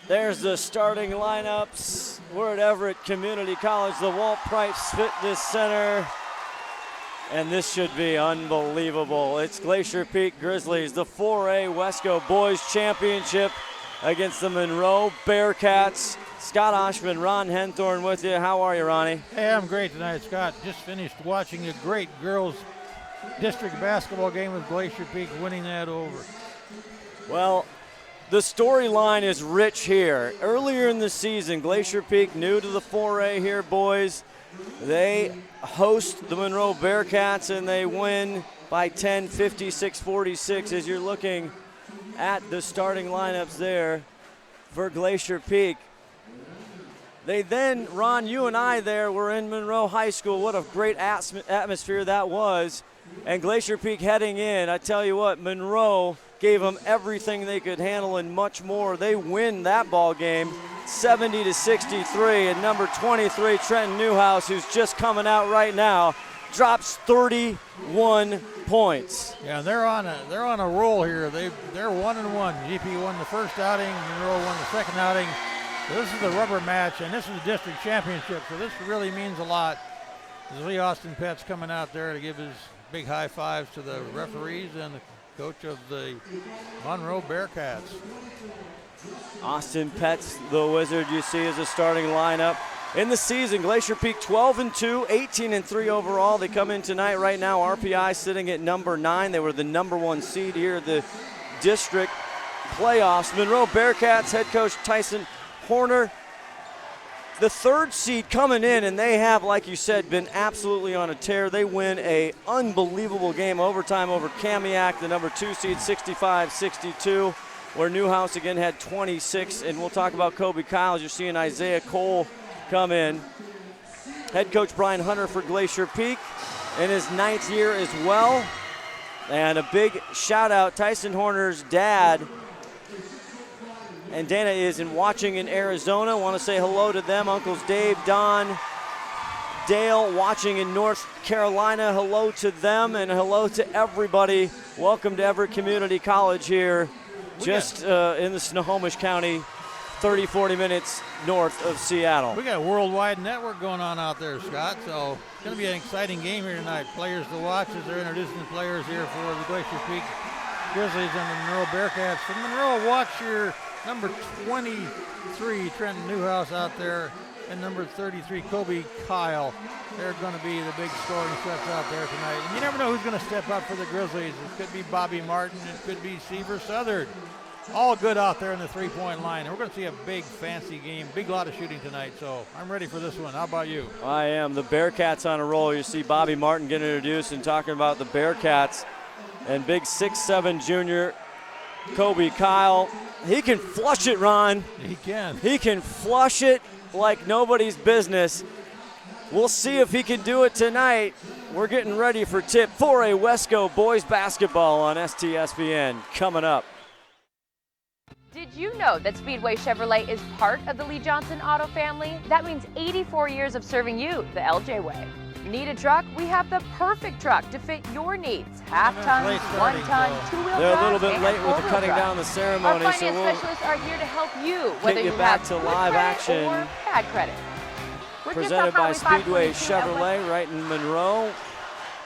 There's the starting lineups. We're at Everett Community College, the Walt Price Fitness Center. And this should be unbelievable. It's Glacier Peak Grizzlies, the 4A Wesco Boys Championship against the Monroe Bearcats. Scott Ohsman, Ron Henthorn with you. How are you, Ronnie? Hey, I'm great tonight, Scott. Just finished watching a great girls district basketball game with Glacier Peak, winning that over. Well, the storyline is rich here. Earlier in the season, Glacier Peak, new to the 4A here, boys. They host the Monroe Bearcats and they win by 10, 56-46. As you're looking at the starting lineups there for Glacier Peak. They then, Ron, you and I there were in Monroe High School. What a great atmosphere that was. And Glacier Peak heading in, I tell you what, Monroe gave them everything they could handle and much more. They win that ball game 70-63, and number 23, Trenton Newhouse, who's just coming out right now, drops 31 points. Yeah, they're on a roll here. They're 1-1. GP won the first outing, Monroe won the second outing. So this is the rubber match, and this is the district championship, so this really means a lot. There's Lee Austin Petts coming out there to give his big high fives to the referees and the coach of the Monroe Bearcats. Austin Petts, the Wizard, you see as a starting lineup. In the season, Glacier Peak 12-2, 18-3 overall. They come in tonight right now, RPI sitting at number 9. They were the number 1 seed here at the district playoffs. Monroe Bearcats head coach Tyson Horner, the 3rd seed coming in, and they have, like you said, been absolutely on a tear. They win a unbelievable game overtime over Kamiak, the number 2 seed, 65-62, where Newhouse again had 26. And we'll talk about Kobe Kyle as you're seeing Isaiah Cole come in. Head coach Brian Hunter for Glacier Peak in his 9th year as well. And a big shout out, Tyson Horner's dad and Dana is watching in Arizona. Want to say hello to them. Uncles Dave, Don, Dale watching in North Carolina. Hello to them and hello to everybody. Welcome to Everett Community College here, just in the Snohomish County, 30, 40 minutes north of Seattle. We got a worldwide network going on out there, Scott, so it's going to be an exciting game here tonight. Players to watch as they're introducing the players here for the Glacier Peak Grizzlies and the Monroe Bearcats. From Monroe, watch your number 23, Trenton Newhouse out there, and number 33, Kobe Kyle. They're going to be the big scoring threats out there tonight. And you never know who's going to step up for the Grizzlies. It could be Bobby Martin. It could be Seaver Southard. All good out there in the three-point line. And we're going to see a big, fancy game. Big lot of shooting tonight, so I'm ready for this one. How about you? I am. The Bearcats on a roll. You see Bobby Martin getting introduced and talking about the Bearcats. And big 6'7" junior Kobe Kyle. He can flush it, Ron. He can. He can flush it like nobody's business. We'll see if he can do it tonight. We're getting ready for tip 4A Wesco boys basketball on STSPN coming up. Did you know that Speedway Chevrolet is part of the Lee Johnson Auto family? That means 84 years of serving you the LJ way. Need a truck? We have the perfect truck to fit your needs. Half-ton, one-ton, two-wheel drive, They're a little bit late with the cutting drive. down the ceremony, Our so finance we'll specialists are here to help you, whether you back have to good live credit action. or bad credit. We're Presented by Speedway Chevrolet right in Monroe.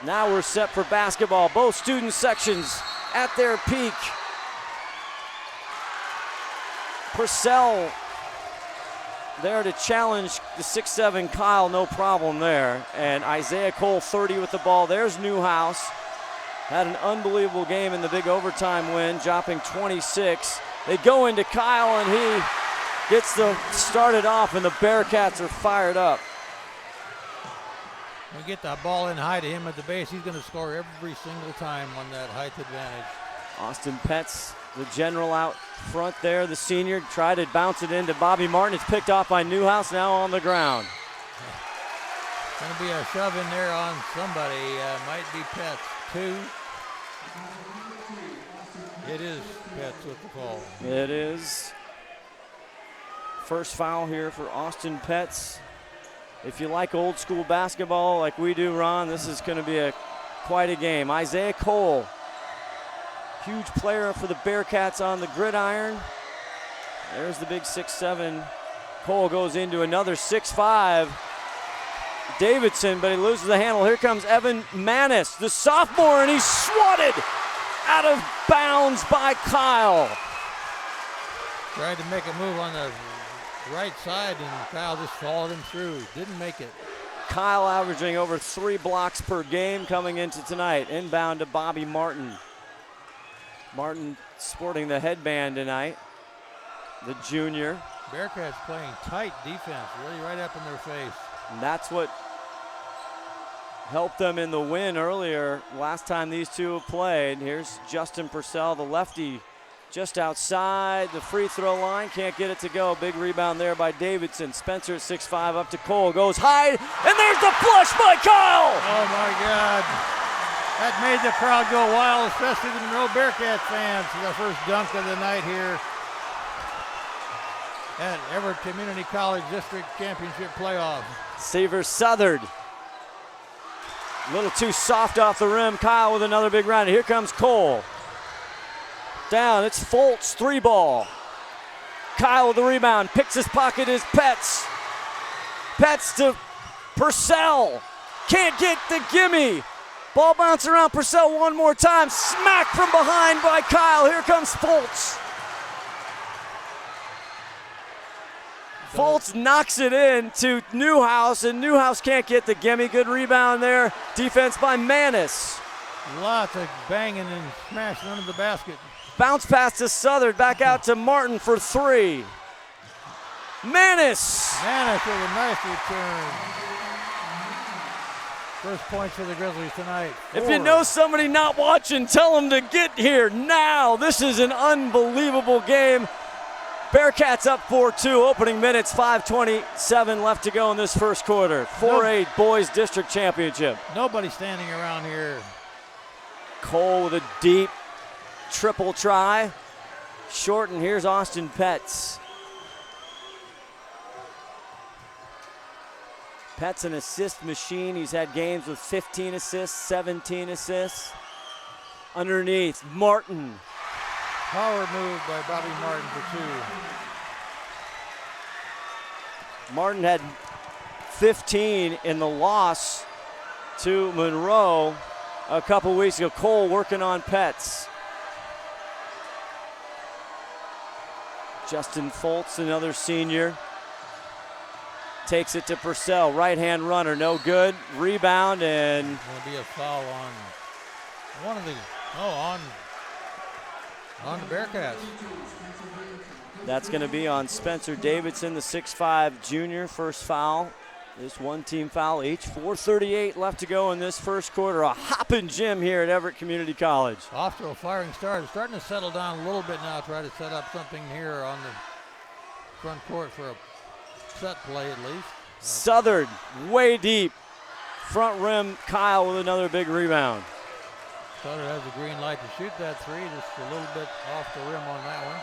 Now we're set for basketball. Both student sections at their peak. Purcell there to challenge the 6'7" Kyle, no problem there. And Isaiah Cole 30 with the ball. There's Newhouse. Had an unbelievable game in the big overtime win, dropping 26. They go into Kyle and he gets started off, and the Bearcats are fired up. We get that ball in high to him at the base. He's going to score every single time on that height advantage. Austin Petts, the general out front there, the senior, tried to bounce it into Bobby Martin. It's picked off by Newhouse, now on the ground. Going to be a shove in there on somebody. Might be Petts. 2. It is Petts with the call. It is. First foul here for Austin Petts. If you like old school basketball like we do, Ron, this is going to be quite a game. Isaiah Cole, huge player for the Bearcats on the gridiron. There's the big 6'7". Cole goes into another 6'5". Davidson, but he loses the handle. Here comes Evan Manis, the sophomore, and he's swatted out of bounds by Kyle. Tried to make a move on the right side, and Kyle just followed him through. Didn't make it. Kyle averaging over 3 blocks per game coming into tonight. Inbound to Bobby Martin. Martin sporting the headband tonight, the junior. Bearcats playing tight defense, really right up in their face. And that's what helped them in the win earlier last time these two have played. Here's Justin Purcell, the lefty, just outside the free throw line. Can't get it to go. Big rebound there by Davidson. Spencer at 6'5", up to Cole. Goes high, and there's the flush by Kyle! Oh, my God. That made the crowd go wild, especially the Monroe Bearcats fans. The first dunk of the night here at Everett Community College District Championship playoff. Seaver Southard. A little too soft off the rim. Kyle with another big round. Here comes Cole. Down, it's Foltz, 3-ball. Kyle with the rebound, picks his pocket is Petz. Petz to Purcell. Can't get the gimme. Ball bounce around Purcell one more time. Smack from behind by Kyle. Here comes Foltz. Foltz knocks it in to Newhouse, and Newhouse can't get the gimme. Good rebound there. Defense by Manis. Lots of banging and smashing under the basket. Bounce pass to Southard, back out to Martin for 3. Manis. Manis with a nice return. First points for the Grizzlies tonight. 4. If you know somebody not watching, tell them to get here now. This is an unbelievable game. Bearcats up 4-2, opening minutes, 5:27 left to go in this first quarter. 4-8 boys district championship. Nobody standing around here. Cole with a deep triple try. Short, and here's Austin Petz. Petz an assist machine. He's had games with 15 assists, 17 assists. Underneath, Martin. Power move by Bobby Martin for 2. Martin had 15 in the loss to Monroe a couple weeks ago. Cole working on Petz. Justin Foltz, another senior, takes it to Purcell. Right-hand runner, no good. Rebound, and going to be a foul on one of the, on the Bearcats. That's going to be on Spencer Davidson, the 6'5 junior. First foul. This one team foul each. 4:38 left to go in this first quarter. A hopping gym here at Everett Community College. Off to a firing start. It's starting to settle down a little bit now. Try to set up something here on the front court for a set play at least. Southard, way deep. Front rim, Kyle with another big rebound. Southern has a green light to shoot that 3, just a little bit off the rim on that one.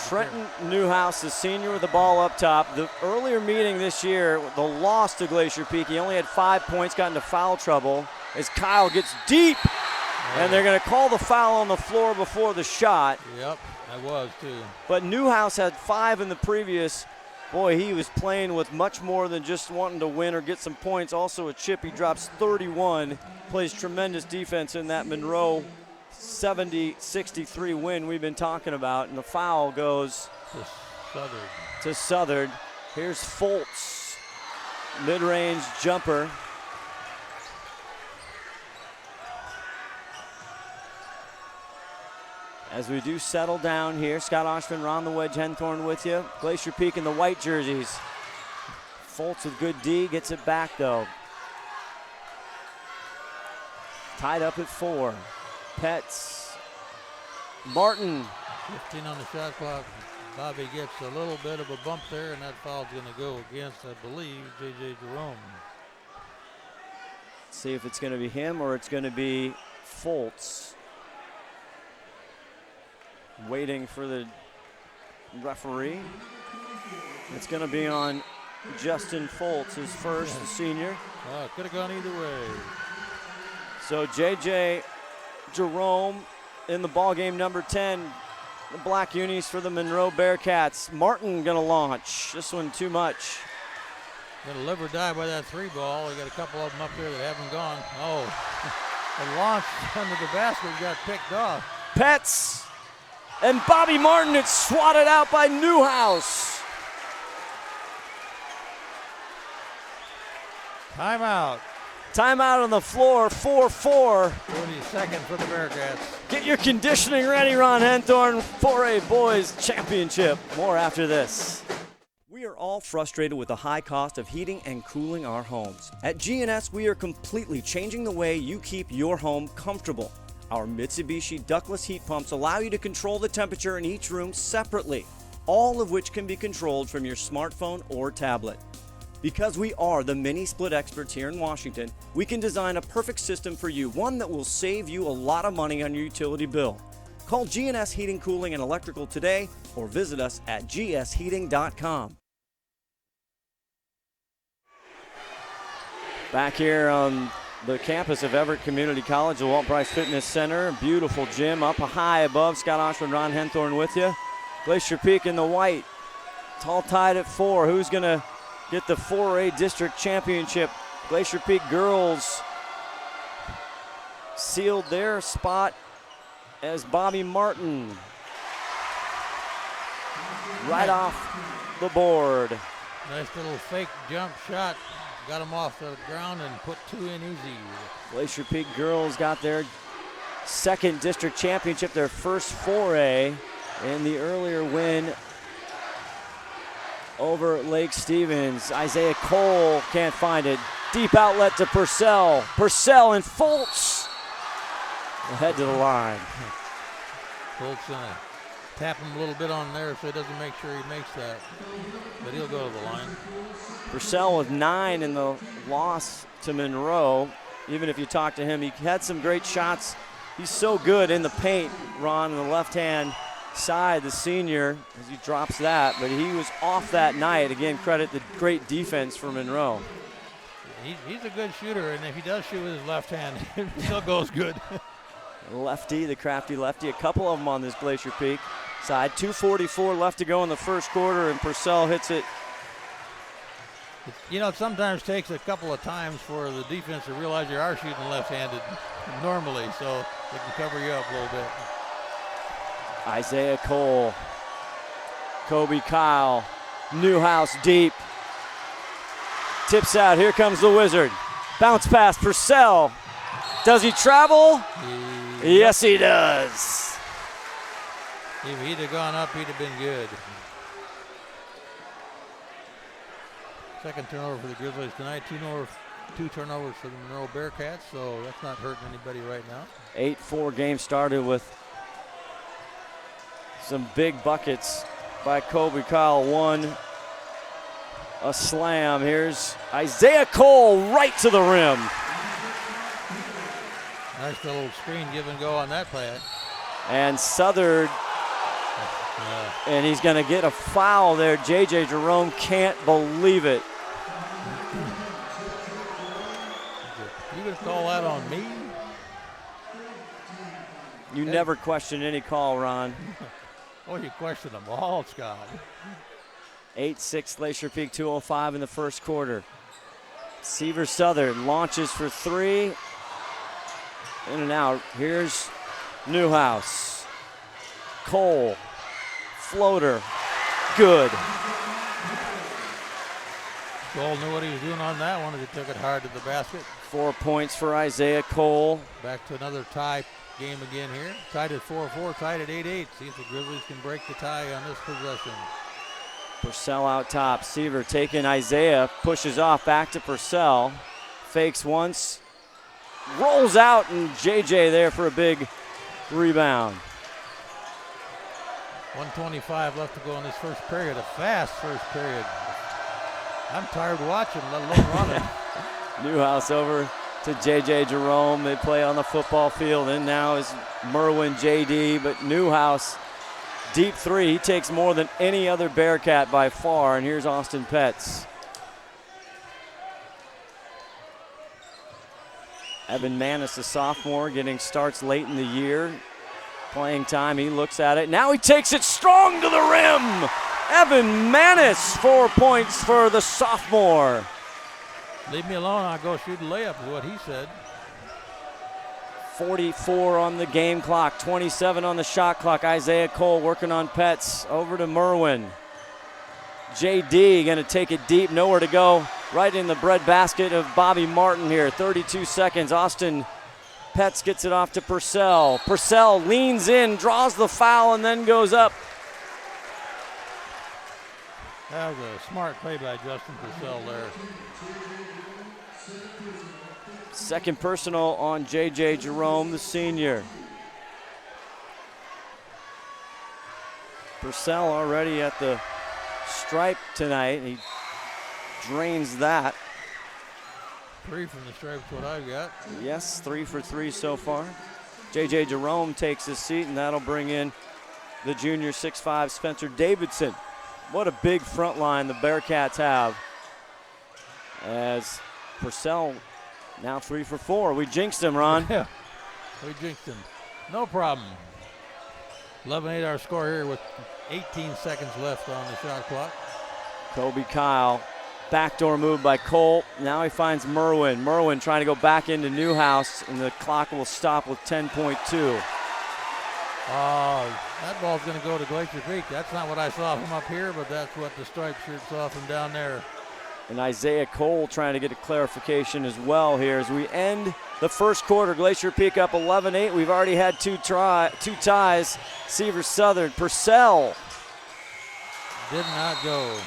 Trenton Newhouse, the senior, with the ball up top. The earlier meeting this year, the loss to Glacier Peak, he only had 5 points, got into foul trouble as Kyle gets deep, and they're going to call the foul on the floor before the shot. Yep, that was too. But Newhouse had 5 in the previous. Boy, he was playing with much more than just wanting to win or get some points. Also a chip, he drops 31, plays tremendous defense in that Monroe 70-63 win we've been talking about, and the foul goes to Southern. Here's Foltz, mid-range jumper. As we do settle down here, Scott Ohsman, Ron the Wedge Henthorn with you. Glacier Peak in the white jerseys. Foltz with good D, gets it back though. Tied up at 4. Petz, Martin. 15 on the shot clock. Bobby gets a little bit of a bump there, and that foul's going to go against, I believe, J.J. Jerome. See if it's going to be him or it's going to be Foltz. Waiting for the referee. It's going to be on Justin Foltz, his first, the senior. It could have gone either way. So J.J. Jerome in the ball game, number 10. the black unis for the Monroe Bearcats. Martin gonna launch. This one too much. Gonna live or die by that 3 ball. We got a couple of them up there that haven't gone. Oh, the launch under the basket got picked off. Petz and Bobby Martin, it's swatted out by Newhouse. Timeout. Timeout on the floor, 4-4. 42nd for the Bearcats. Get your conditioning ready, Ron Henthorn. 4A Boys Championship. More after this. We are all frustrated with the high cost of heating and cooling our homes. At GNS, we are completely changing the way you keep your home comfortable. Our Mitsubishi ductless heat pumps allow you to control the temperature in each room separately, all of which can be controlled from your smartphone or tablet. Because we are the mini split experts here in Washington, we can design a perfect system for you, one that will save you a lot of money on your utility bill. Call GNS Heating, Cooling, and Electrical today or visit us at gsheating.com. Back here on the campus of Everett Community College, the Walt Price Fitness Center. Beautiful gym up high above. Scott Ohsman, Ron Henthorn with you. Glacier Peak in the white. It's all tied at 4. Who's going to get the 4A District Championship? Glacier Peak girls sealed their spot as Bobby Martin right off the board. Nice little fake jump shot. Got him off the ground and put 2 in easy. Glacier Peak girls got their 2nd district championship, their first 4A, in the earlier win over Lake Stevens. Isaiah Cole can't find it. Deep outlet to Purcell. Purcell and Fultz will head to the line. Fultz gonna tap him a little bit on there so he doesn't make sure he makes that, but he'll go to the line. Purcell with 9 in the loss to Monroe. Even if you talk to him, he had some great shots. He's so good in the paint, Ron, on the left-hand side, the senior, as he drops that, but he was off that night. Again, credit the great defense for Monroe. He's a good shooter, and if he does shoot with his left hand, it still goes good. Lefty, the crafty lefty, a couple of them on this Glacier Peak side. 2:44 left to go in the first quarter, and Purcell hits it. You know, it sometimes takes a couple of times for the defense to realize you are shooting left-handed normally, so they can cover you up a little bit. Isaiah Cole, Kobe Kyle, Newhouse deep. Tips out, here comes the Wizard. Bounce pass, Purcell. Does he travel? Yes, he does. If he'd have gone up, he'd have been good. Second turnover for the Grizzlies tonight. Two turnovers for the Monroe Bearcats, so that's not hurting anybody right now. 8-4 game started with some big buckets by Kobe Kyle. One, a slam. Here's Isaiah Cole right to the rim. Nice little screen give and go on that play. And Southard, and he's going to get a foul there. J.J. Jerome can't believe it. You gonna call that on me? You never question any call, Ron. Oh, you question them all, Scott. 8-6 Glacier Peak, 2:05 in the first quarter. Seaver Southard launches for 3. In and out. Here's Newhouse. Cole. Floater. Good. Cole knew what he was doing on that one as he took it hard to the basket. 4 points for Isaiah Cole. Back to another tie game again here. Tied at 4-4, tied at 8-8. See if the Grizzlies can break the tie on this possession. Purcell out top. Seaver taking Isaiah. Pushes off back to Purcell. Fakes once. Rolls out, and JJ there for a big rebound. 1:25 left to go in this first period. A fast first period. I'm tired watching, let alone running. Newhouse over to J.J. Jerome. They play on the football field, and now is Merwin J.D., but Newhouse, deep 3. He takes more than any other Bearcat by far, and here's Austin Petz. Evan Manis, a sophomore, getting starts late in the year. playing time. He looks at it. Now he takes it strong to the rim. Evan Manis, 4 points for the sophomore. Leave me alone, I'll go shoot a layup is what he said. 44 on the game clock, 27 on the shot clock. Isaiah Cole working on Pets. Over to Merwin. JD going to take it deep, nowhere to go. Right in the bread basket of Bobby Martin here. 32 seconds. Austin Pets gets it off to Purcell. Purcell leans in, draws the foul, and then goes up. That was a smart play by Justin Purcell there. Second personal on J.J. Jerome, the senior. Purcell already at the stripe tonight. He drains that. 3 from the stripe is what I've got. Yes, 3 for 3 so far. J.J. Jerome takes his seat, and that'll bring in the junior 6'5" Spencer Davidson. What a big front line the Bearcats have. As Purcell now 3 for 4. We jinxed him, Ron. Yeah, we jinxed him. No problem. 11-8 our score here with 18 seconds left on the shot clock. Kobe Kyle. Backdoor move by Cole. Now he finds Merwin. Merwin trying to go back into Newhouse, and the clock will stop with 10.2. That ball's going to go to Glacier Peak. That's not what I saw from up here, but that's what the stripe shirt saw from down there. And Isaiah Cole trying to get a clarification as well here as we end the first quarter. Glacier Peak up 11-8. We've already had two ties. Seaver Southern. Purcell did not go.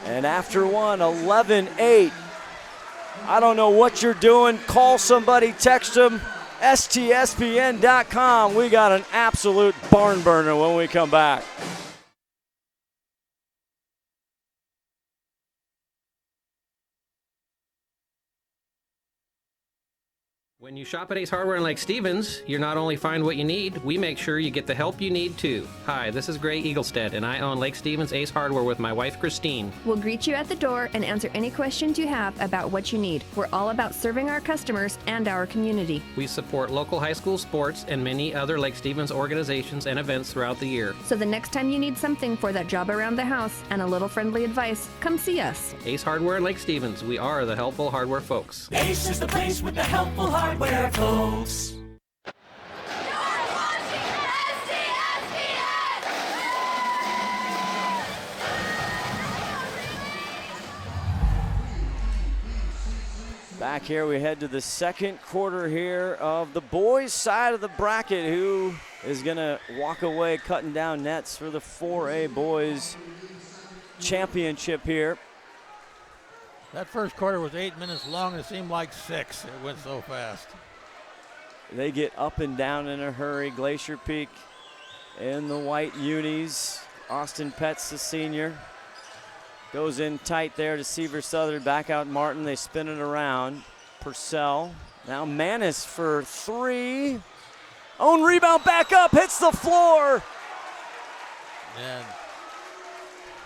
And after one, 11-8. I don't know what you're doing. Call somebody, text them. STSPN.com. We got an absolute barn burner when we come back. When you shop at Ace Hardware in Lake Stevens, you not only find what you need, we make sure you get the help you need too. Hi, this is Gray Eaglestead, and I own Lake Stevens Ace Hardware with my wife, Christine. We'll greet you at the door and answer any questions you have about what you need. We're all about serving our customers and our community. We support local high school sports and many other Lake Stevens organizations and events throughout the year. So the next time you need something for that job around the house and a little friendly advice, come see us. Ace Hardware in Lake Stevens. We are the helpful hardware folks. Ace is the place with the helpful hardware folks. Back here, we head to the second quarter here of the boys' side of the bracket. Who is going to walk away cutting down nets for the 4A boys championship here? That first quarter was 8 minutes long. It seemed like 6. It went so fast. They get up and down in a hurry. Glacier Peak in the white unis. Austin Pets, the senior, goes in tight there to Seaver Southern. Back out Martin. They spin it around. Purcell. Now Manis for 3. Own rebound, back up, hits the floor. And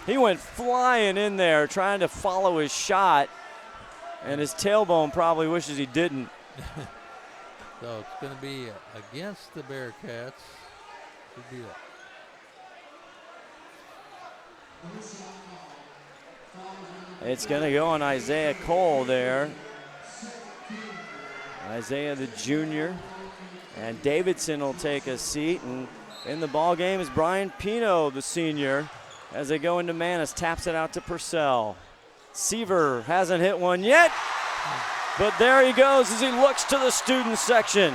he went flying in there trying to follow his shot, and his tailbone probably wishes he didn't. so it's going to be against the Bearcats. Should be It's going to go on Isaiah Cole there. Isaiah the junior. And Davidson will take a seat. And in the ball game is Brian Pino, the senior, as they go into Manis. Taps it out to Purcell. Seaver hasn't hit one yet. But there he goes as he looks to the student section.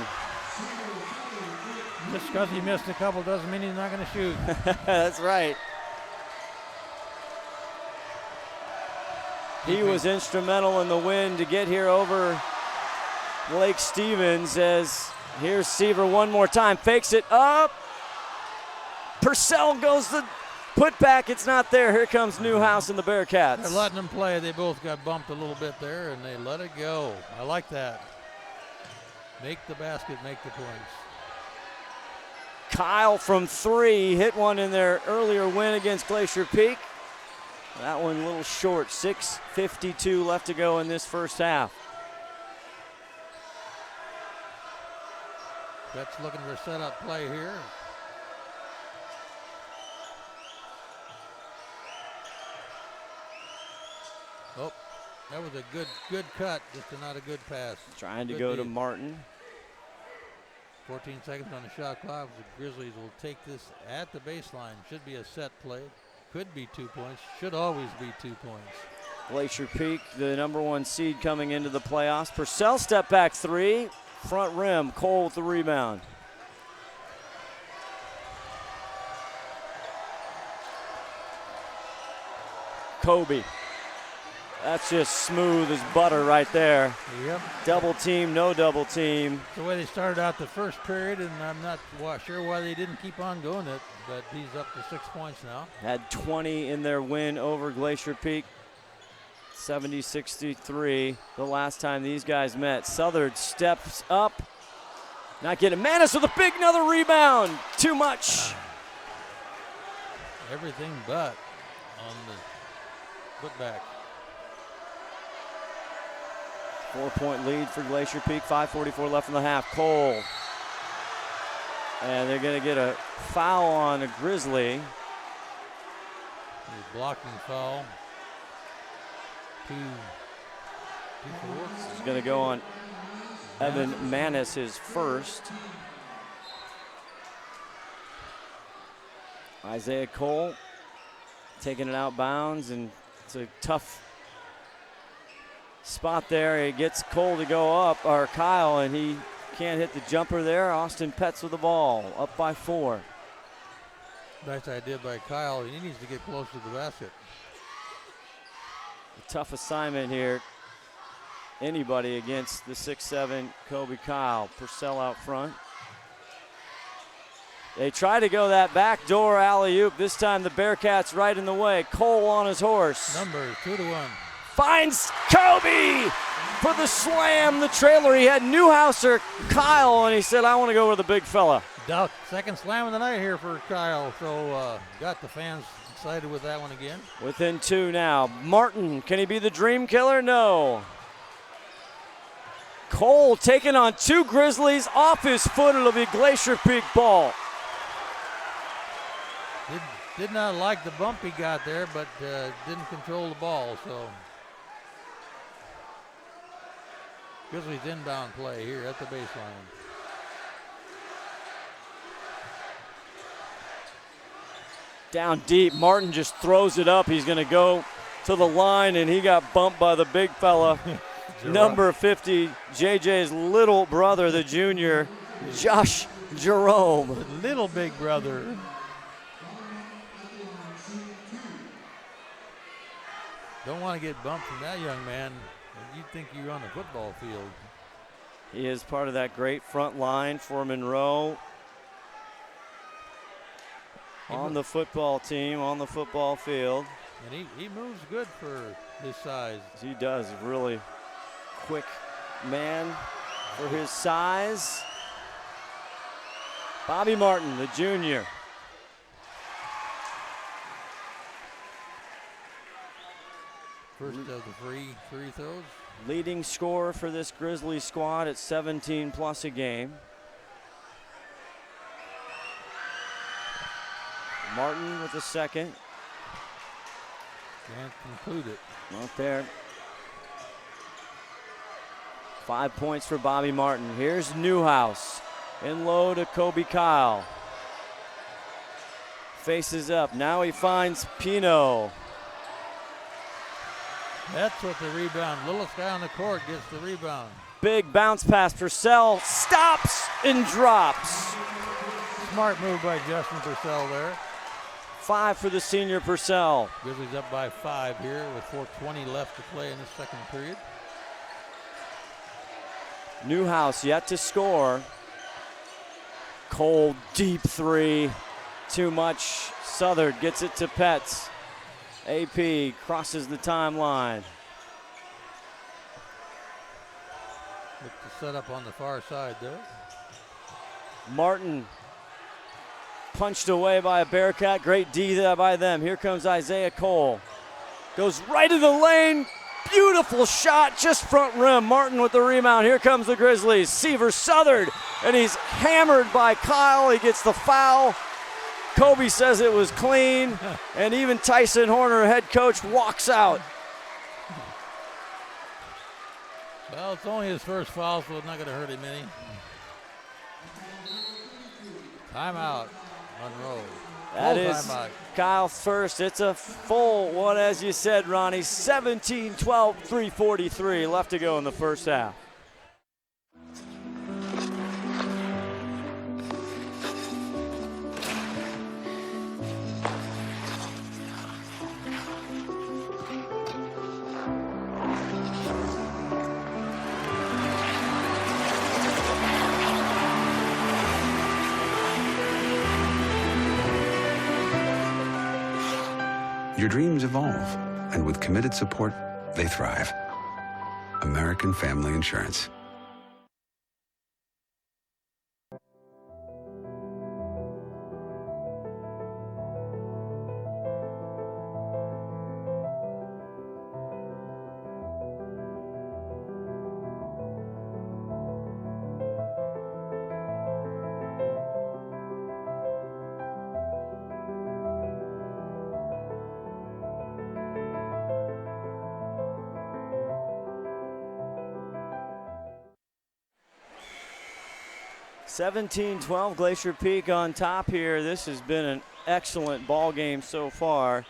Just because he missed a couple doesn't mean he's not going to shoot. That's right. He was instrumental in the win to get here over Lake Stevens. As here's Seaver one more time, fakes it up. Purcell goes the putback. It's not there. Here comes Newhouse and the Bearcats. They're letting them play. They both got bumped a little bit there, and they let it go. I like that. Make the basket, make the points. Kyle from 3 hit one in their earlier win against Glacier Peak. That one a little short. 6:52 left to go in this first half. That's looking for a setup play here. Oh, that was a good cut, just not a good pass. Trying to Good go to deed. Martin. 14 seconds on the shot clock. The Grizzlies will take this at the baseline. Should be a set play. Could be 2 points. Should always be 2 points. Glacier Peak, the #1 seed coming into the playoffs. Purcell step back three, front rim. Cole with the rebound. Kobe. That's just smooth as butter right there. Yep. Double team, no double team. The way they started out the first period, and I'm not sure why they didn't keep on doing it, but he's up to 6 points now. Had 20 in their win over Glacier Peak. 70-63 the last time these guys met. Southern steps up. Not getting Manis with a big another rebound. Too much. Everything but on the putback. 4-point lead for Glacier Peak. 5:44 left in the half. Cole. And they're going to get a foul on a Grizzly. A blocking foul. 2-4. This is going to go on Evan Manis, his first. Isaiah Cole taking it out bounds, and it's a tough spot there. He gets Cole to go up, or Kyle, and he can't hit the jumper there. Austin Petz with the ball, up by 4. Nice idea by Kyle. He needs to get close to the basket. A tough assignment here. Anybody against the 6'7" Kobe Kyle. Purcell out front. They try to go that backdoor alley-oop. This time the Bearcats right in the way. Cole on his horse. Number 2-1. Finds Kobe for the slam, the trailer. He had Newhouse or Kyle, and he said, I want to go with the big fella. Second slam of the night here for Kyle, so got the fans excited with that one again. Within 2 now. Martin, can he be the dream killer? No. Cole taking on 2 Grizzlies off his foot. It'll be Glacier Peak ball. Did not like the bump he got there, but didn't control the ball, so. Grizzlies inbound play here at the baseline. Down deep, Martin just throws it up. He's gonna go to the line, and he got bumped by the big fella. Number 50, JJ's little brother, the junior, Josh Jerome. Little big brother. Don't want to get bumped from that young man. You'd think you're on the football field. He is part of that great front line for Monroe. On the football team, on the football field. And he moves good for his size. He does, really quick man for his size. Bobby Martin, the junior. First of the free throws. Leading scorer for this Grizzlies squad at 17 plus a game. Martin with the second. Can't conclude it. Not there. 5 points for Bobby Martin. Here's Newhouse. In low to Kobe Kyle. Faces up. Now he finds Pino. That's what the rebound. Littlest guy on the court gets the rebound. Big bounce pass. Purcell stops and drops. Smart move by Justin Purcell there. 5 for the senior Purcell. Grizzlies up by 5 here with 4:20 left to play in the second period. Newhouse yet to score. Cold, deep three. Too much. Southern gets it to Petz. AP crosses the timeline. Look to set up on the far side there. Martin punched away by a Bearcat. Great D there by them. Here comes Isaiah Cole. Goes right in the lane. Beautiful shot, just front rim. Martin with the rebound. Here comes the Grizzlies. Seaver Southard, and he's hammered by Kyle. He gets the foul. Kobe says it was clean, and even Tyson Horner, head coach, walks out. Well, it's only his first foul, so it's not going to hurt him any. Timeout, Monroe. That Full is timeout. Kyle's first. It's a full one, as you said, Ronnie. 17-12, 3:43 left to go in the first half. Your dreams evolve, and with committed support, they thrive. American Family Insurance. (17-12) Glacier Peak on top here. This has been an excellent ball game so far.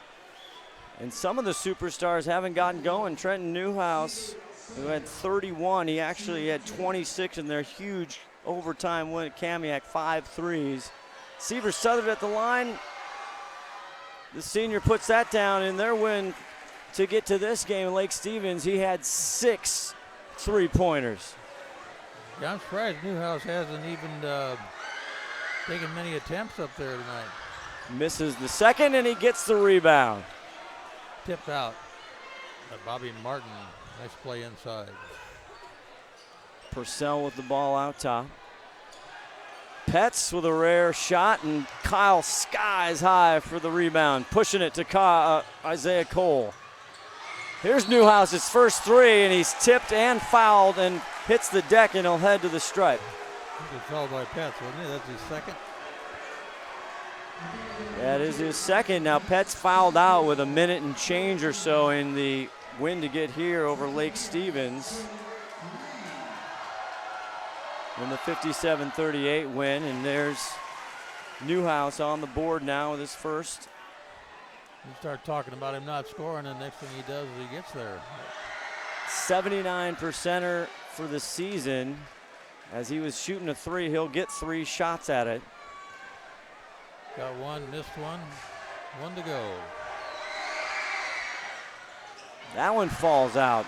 And some of the superstars haven't gotten going. Trenton Newhouse, who had 31, he actually had 26 in their huge overtime win at Kamiak, 5 threes. Seaver Southern at the line. The senior puts that down in their win to get to this game in Lake Stevens. He had 6 3-pointers. Yeah, I'm surprised Newhouse hasn't even taken many attempts up there tonight. Misses the second, and he gets the rebound. Tipped out by Bobby Martin. Nice play inside. Purcell with the ball out top. Petz with a rare shot, and Kyle skies high for the rebound, pushing it to Isaiah Cole. Here's Newhouse, his first three, and he's tipped and fouled and hits the deck, and he'll head to the stripe. He was fouled by Petz, wasn't he? That's his second. That is his second. Now Petz fouled out with a minute and change or so in the win to get here over Lake Stevens in the 57-38 win, and there's Newhouse on the board now with his first. You start talking about him not scoring, and the next thing he does is he gets there. 79%er for the season. As he was shooting a three, he'll get 3 shots at it. Got one, missed one. One to go. That one falls out.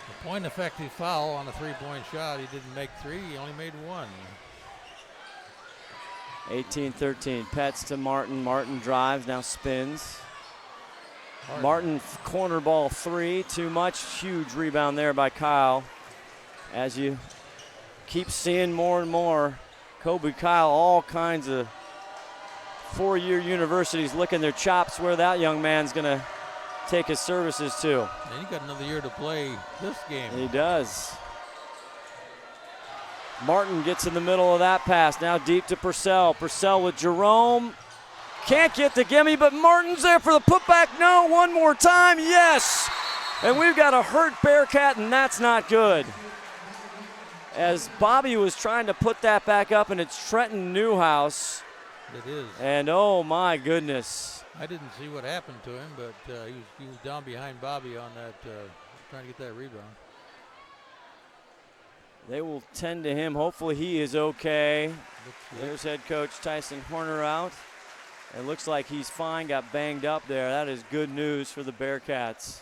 A point effective foul on a 3-point shot. He didn't make 3, he only made 1. 18-13, Petz to Martin. Martin drives, now spins. Martin corner ball 3, too much. Huge rebound there by Kyle. As you keep seeing more and more, Kobe, Kyle, all kinds of 4-year universities licking their chops where that young man's gonna take his services to. And he got another year to play this game. He does. Martin gets in the middle of that pass, now deep to Purcell. Purcell with Jerome. Can't get the gimme, but Martin's there for the putback. No, one more time, yes! And we've got a hurt Bearcat, and that's not good. As Bobby was trying to put that back up, and it's Trenton Newhouse. It is. And oh my goodness. I didn't see what happened to him, but he was down behind Bobby on that, trying to get that rebound. They will tend to him. Hopefully he is okay. There's head coach Tyson Horner out. It looks like he's fine, got banged up there. That is good news for the Bearcats.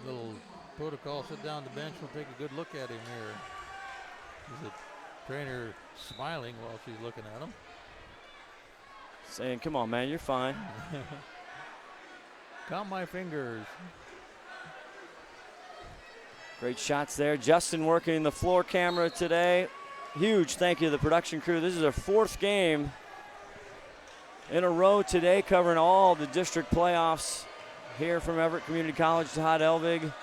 Little protocol, sit down the bench, we'll take a good look at him here. Is the trainer smiling while she's looking at him? Saying, come on, man, you're fine. Count my fingers. Great shots there. Justin working the floor camera today. Huge thank you to the production crew. This is their 4th game in a row today, covering all the district playoffs here from Everett Community College. Todd Elvig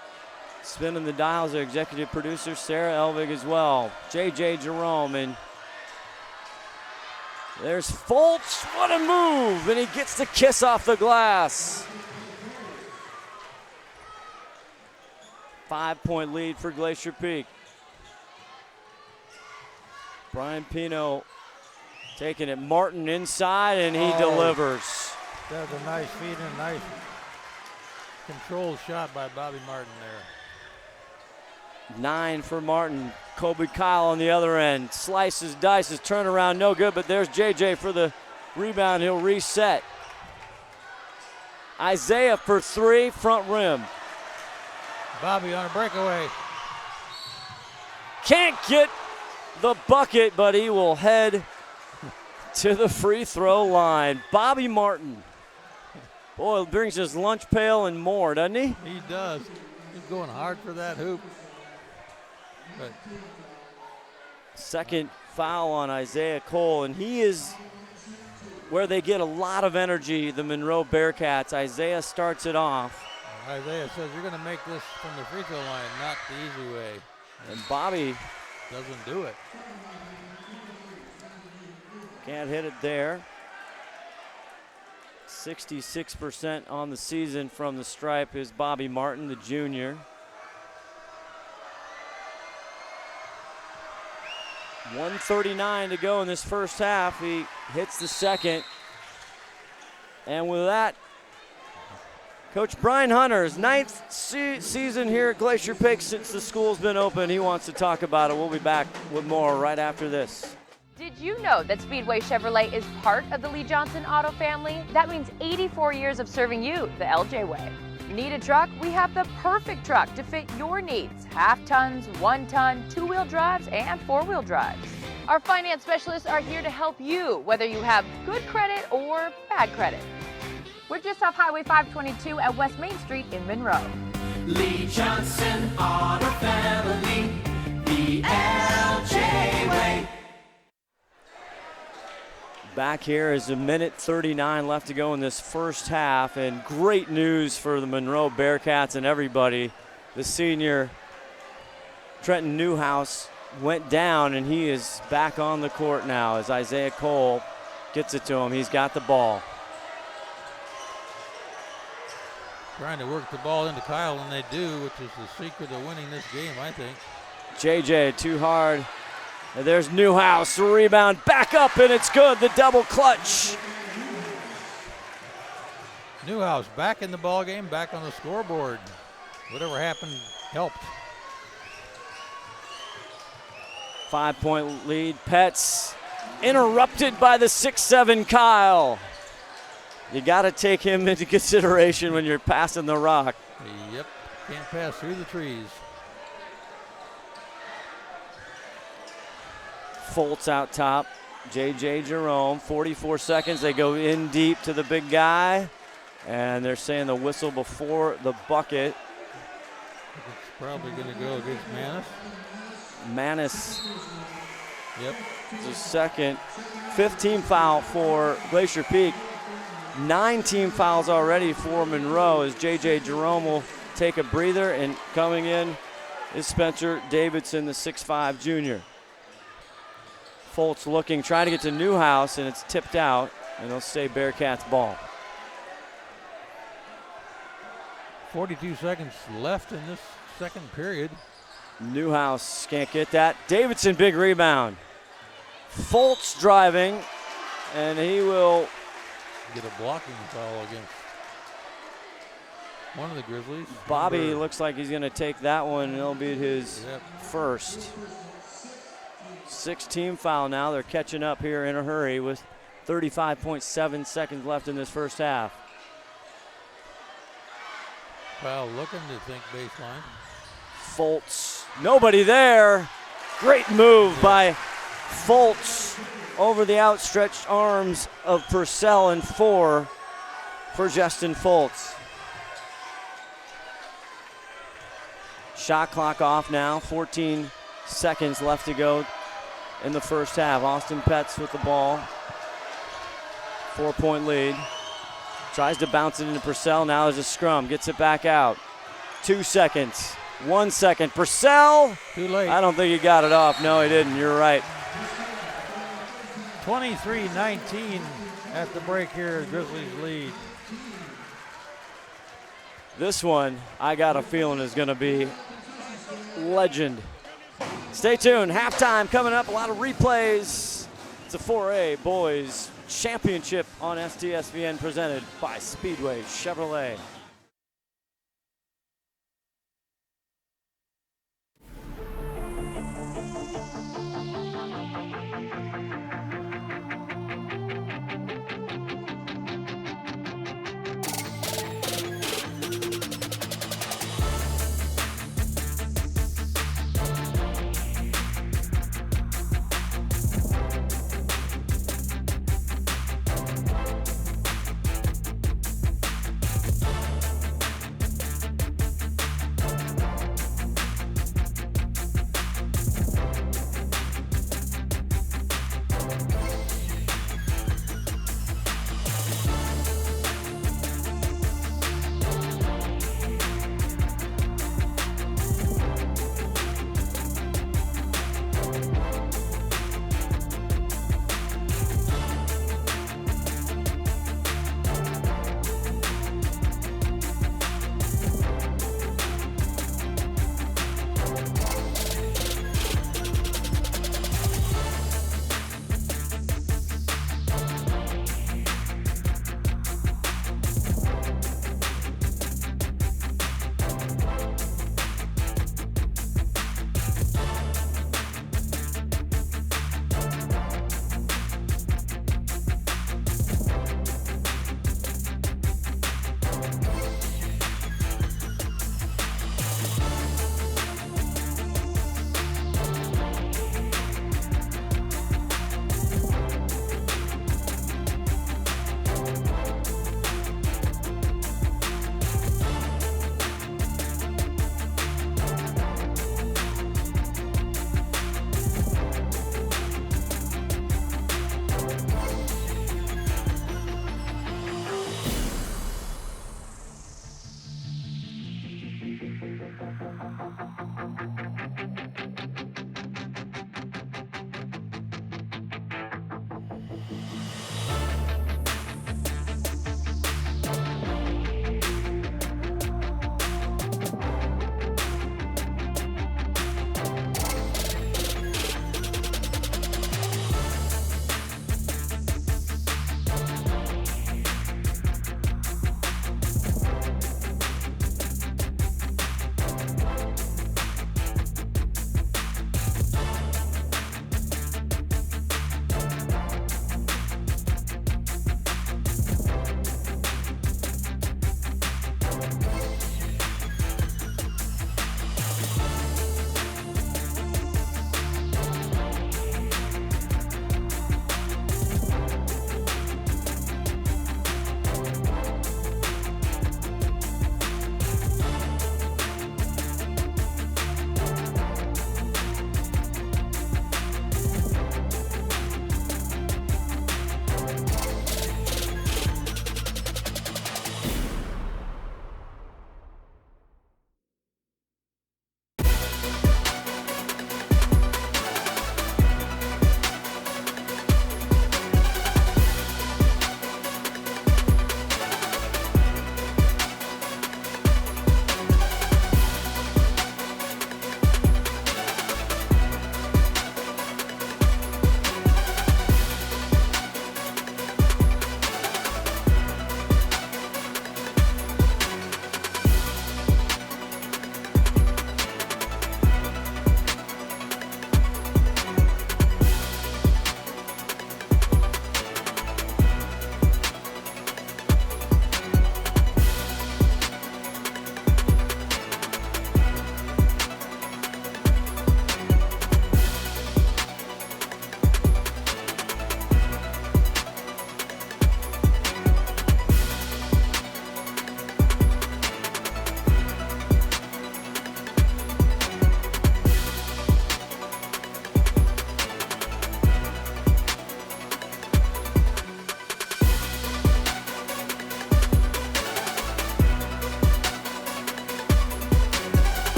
spinning the dials, their executive producer, Sarah Elvig as well. J.J. Jerome, and there's Foltz. What a move, and he gets the kiss off the glass. 5-point lead for Glacier Peak. Brian Pino taking it. Martin inside, and he delivers. That's a nice feed and a nice controlled shot by Bobby Martin there. 9 for Martin. Kobe Kyle on the other end. Slices, dices, turnaround, no good, but there's JJ for the rebound. He'll reset. Isaiah for 3, front rim. Bobby on a breakaway. Can't get the bucket, but he will head to the free throw line. Bobby Martin. Boy, brings his lunch pail and more, doesn't he? He does. He's going hard for that hoop. But second foul on Isaiah Cole, and he is where they get a lot of energy, the Monroe Bearcats. Isaiah starts it off. Isaiah says, you're going to make this from the free throw line, not the easy way. And Bobby doesn't do it. Can't hit it there. 66% on the season from the stripe is Bobby Martin, the junior. 1:39 to go in this first half. He hits the second. And with that, Coach Brian Hunter's 9th season here at Glacier Peak since the school's been open. He wants to talk about it. We'll be back with more right after this. Did you know that Speedway Chevrolet is part of the Lee Johnson Auto family? That means 84 years of serving you the LJ way. Need a truck? We have the perfect truck to fit your needs. Half tons, 1 ton, 2-wheel drives, and 4-wheel drives. Our finance specialists are here to help you, whether you have good credit or bad credit. We're just off Highway 522 at West Main Street in Monroe. Lee Johnson Auto Family, the LJ way. Back here is 1:39 left to go in this first half, and great news for the Monroe Bearcats and everybody. The senior Trenton Newhouse went down, and he is back on the court now as Isaiah Cole gets it to him. He's got the ball. Trying to work the ball into Kyle, and they do, which is the secret of winning this game, I think. JJ too hard. And there's Newhouse, rebound, back up, and it's good, the double clutch. Newhouse back in the ball game, back on the scoreboard. Whatever happened helped. 5-point lead. Petz interrupted by the 6'7" Kyle. You got to take him into consideration when you're passing the rock. Yep, can't pass through the trees. Foltz out top. J.J. Jerome, 44 seconds. They go in deep to the big guy, and they're saying the whistle before the bucket. It's probably going to go against Manis. Manis. Yep. The second. 15 foul for Glacier Peak. 9 team fouls already for Monroe as J.J. Jerome will take a breather, and coming in is Spencer Davidson, the 6'5" junior. Foltz looking, trying to get to Newhouse, and it's tipped out, and it'll stay Bearcats ball. 42 seconds left in this second period. Newhouse can't get that. Davidson, big rebound. Foltz driving, and he will get a blocking foul against one of the Grizzlies. Bobby looks like he's going to take that one, and it'll be his first. 6-team foul now. They're catching up here in a hurry with 35.7 seconds left in this first half. Foul looking to think baseline. Foltz, nobody there. Great move by Foltz over the outstretched arms of Purcell, and 4 for Justin Foltz. Shot clock off now, 14 seconds left to go in the first half. Austin Petz with the ball. 4-point lead. Tries to bounce it into Purcell. Now there's a scrum. Gets it back out. 2 seconds. 1 second. Purcell. Too late. I don't think he got it off. No, he didn't. You're right. 23-19 at the break here. Grizzlies lead. This one, I got a feeling, is going to be legend. Stay tuned. Halftime coming up. A lot of replays. It's a 4A Boys Championship on STSPN presented by Speedway Chevrolet.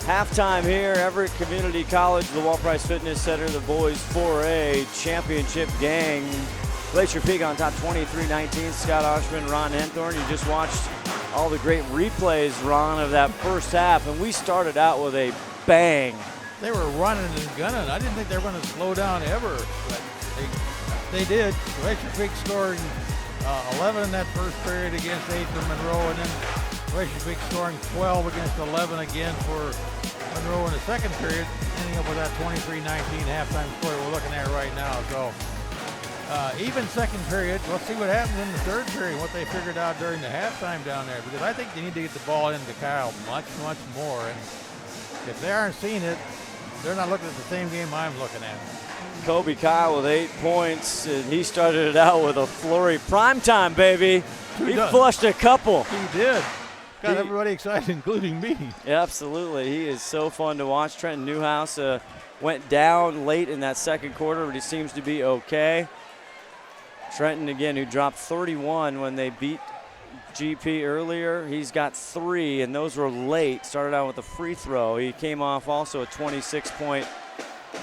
Halftime here, Everett Community College, the Wall Price Fitness Center, the boys 4A championship gang. Glacier Peak on top 23-19. Scott Ohsman, Ron Henthorn. You just watched all the great replays, Ron, of that first half, and we started out with a bang. They were running and gunning. I didn't think they were going to slow down ever, but they did. Glacier Peak scoring 11 in that first period against 8 for Monroe, and then Glacier Peak scoring 12 against 11 again for Monroe in the second period, ending up with that 23-19 halftime score we're looking at right now. So even second period. Let's see what happens in the third period, what they figured out during the halftime down there, because I think they need to get the ball into Kyle much, much more. And if they aren't seeing it, they're not looking at the same game I'm looking at. Kobe Kyle with 8 points, and he started it out with a flurry. Primetime, baby. He flushed a couple. He did. Got everybody excited, including me. Yeah, absolutely. He is so fun to watch. Trenton Newhouse went down late in that second quarter, but he seems to be okay. Trenton, again, who dropped 31 when they beat GP earlier. He's got 3, and those were late. Started out with a free throw. He came off also a 26-point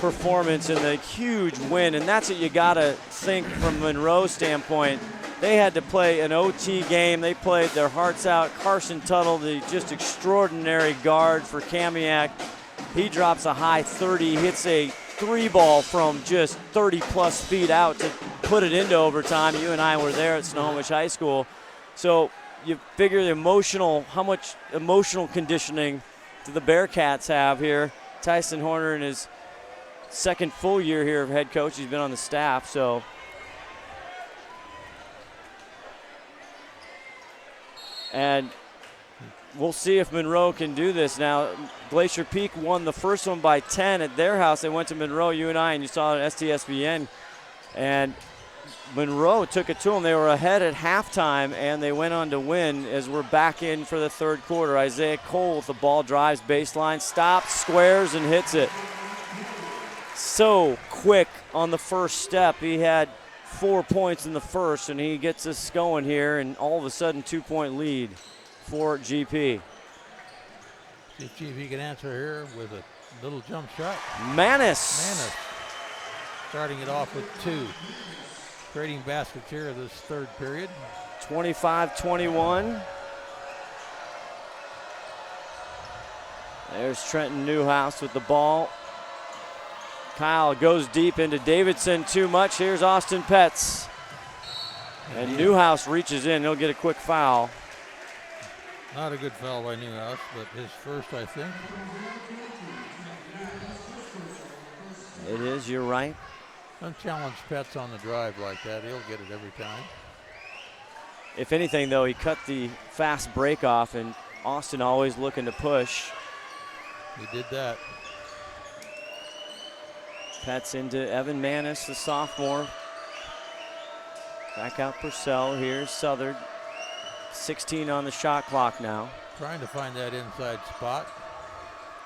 performance in the huge win, and that's what you got to think from Monroe's standpoint. They had to play an OT game. They played their hearts out. Carson Tuttle, the just extraordinary guard for Kamiak, he drops a high 30, hits a 3-ball from just 30-plus feet out to put it into overtime. You and I were there at Snohomish High School. So you figure how much emotional conditioning do the Bearcats have here. Tyson Horner in his second full year here of head coach. He's been on the staff, so. And we'll see if Monroe can do this. Now, Glacier Peak won the first one by 10 at their house. They went to Monroe, you and I, and you saw it at STSPN. And Monroe took it to them. They were ahead at halftime, and they went on to win as we're back in for the third quarter. Isaiah Cole with the ball, drives baseline, stops, squares, and hits it. So quick on the first step. He had 4 points in the first, and he gets us going here, and all of a sudden 2-point lead for GP. See if GP can answer here with a little jump shot. Manis starting it off with 2. Trading baskets here this third period. 25-21. There's Trenton Newhouse with the ball. Kyle goes deep into Davidson too much. Here's Austin Petz. And Newhouse reaches in. He'll get a quick foul. Not a good foul by Newhouse, but his first, I think. It is, you're right. Don't challenge Petz on the drive like that. He'll get it every time. If anything, though, he cut the fast break off, and Austin always looking to push. He did that. Petz into Evan Manis, the sophomore. Back out Purcell. Here's Southard. 16 on the shot clock now. Trying to find that inside spot.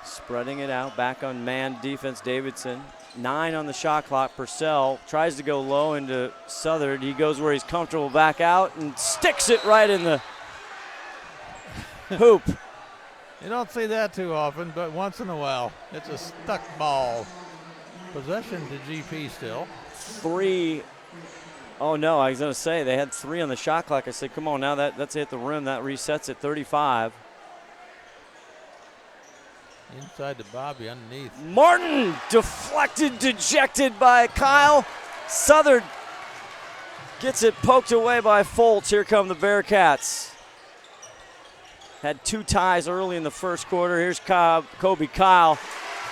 Spreading it out. Back on man defense, Davidson. 9 on the shot clock. Purcell tries to go low into Southard. He goes where he's comfortable back out and sticks it right in the hoop. You don't see that too often, but once in a while, it's a stuck ball. Possession to GP still. 3. Oh, no, I was going to say they had 3 on the shot clock. I said, come on, now that's hit the rim. That resets at 35. Inside to Bobby underneath. Martin deflected, dejected by Kyle. Southard gets it poked away by Foltz. Here come the Bearcats. Had 2 ties early in the first quarter. Here's Kobe Kyle.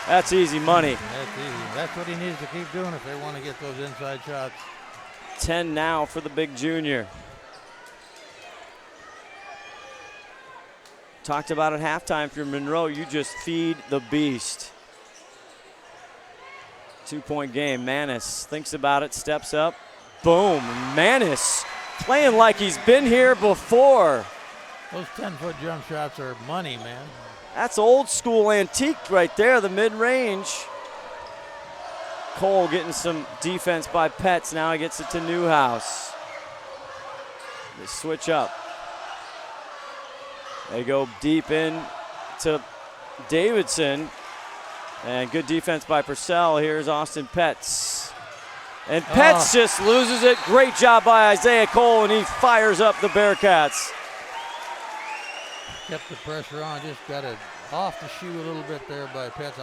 That's easy money. That's easy. That's what he needs to keep doing if they want to get those inside shots. 10 now for the big junior. Talked about at halftime, if you're Monroe, you just feed the beast. 2-point game. Manis thinks about it, steps up. Boom. Manis playing like he's been here before. Those 10-foot jump shots are money, man. That's old school antique right there, the mid-range. Cole getting some defense by Petz. Now he gets it to Newhouse. They switch up. They go deep in to Davidson. And good defense by Purcell. Here's Austin Petz. And Petz just loses it. Great job by Isaiah Cole, and he fires up the Bearcats. Kept the pressure on, just got it off the shoe a little bit there by Petz.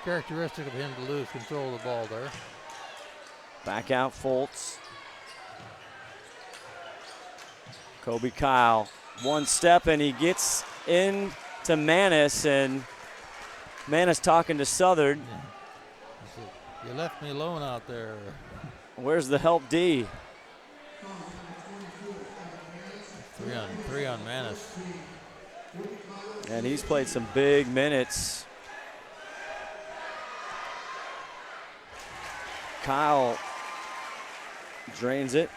Uncharacteristic of him to lose control of the ball there. Back out Foltz. Kobe Kyle, one step, and he gets into Manis, and Manis talking to Southard. Yeah. You left me alone out there. Where's the help D? 3 on Manis. And he's played some big minutes. Kyle drains it.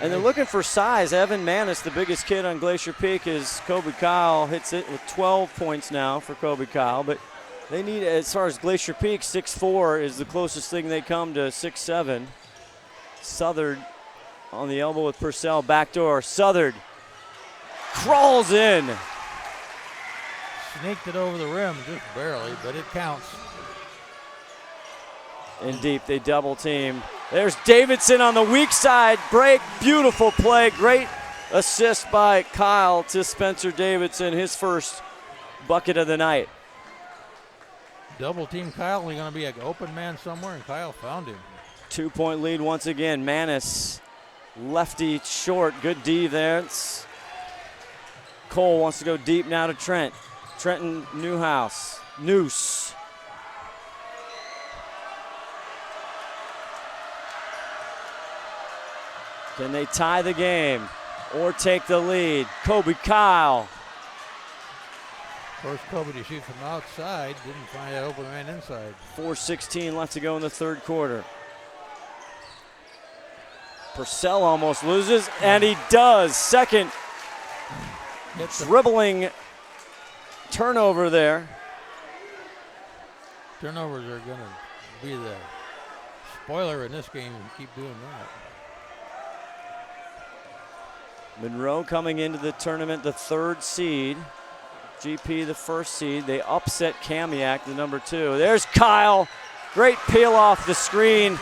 And they're looking for size. Evan Manis, the biggest kid on Glacier Peak, is Kobe Kyle. Hits it with 12 points now for Kobe Kyle. But they need, as far as Glacier Peak, 6'4" is the closest thing they come to 6'7". Southard on the elbow with Purcell. Backdoor. Southard crawls in. Sneaked it over the rim, just barely, but it counts. In deep, they double team. There's Davidson on the weak side. Break, beautiful play. Great assist by Kyle to Spencer Davidson, his first bucket of the night. Double team Kyle, he's going to be an open man somewhere, and Kyle found him. 2-point lead once again. Manis, lefty short, good D there. Cole wants to go deep now to Trent. Trenton Newhouse, Noose. Can they tie the game or take the lead? Kobe Kyle. First Kobe to shoot from outside, didn't find that open man inside. 4:16 left to go in the third quarter. Purcell almost loses, and he does. Second dribbling turnover there. Turnovers are going to be the spoiler in this game and keep doing that. Monroe coming into the tournament the 3rd seed. GP the 1st seed. They upset Kamiak, the number 2. There's Kyle. Great peel off the screen.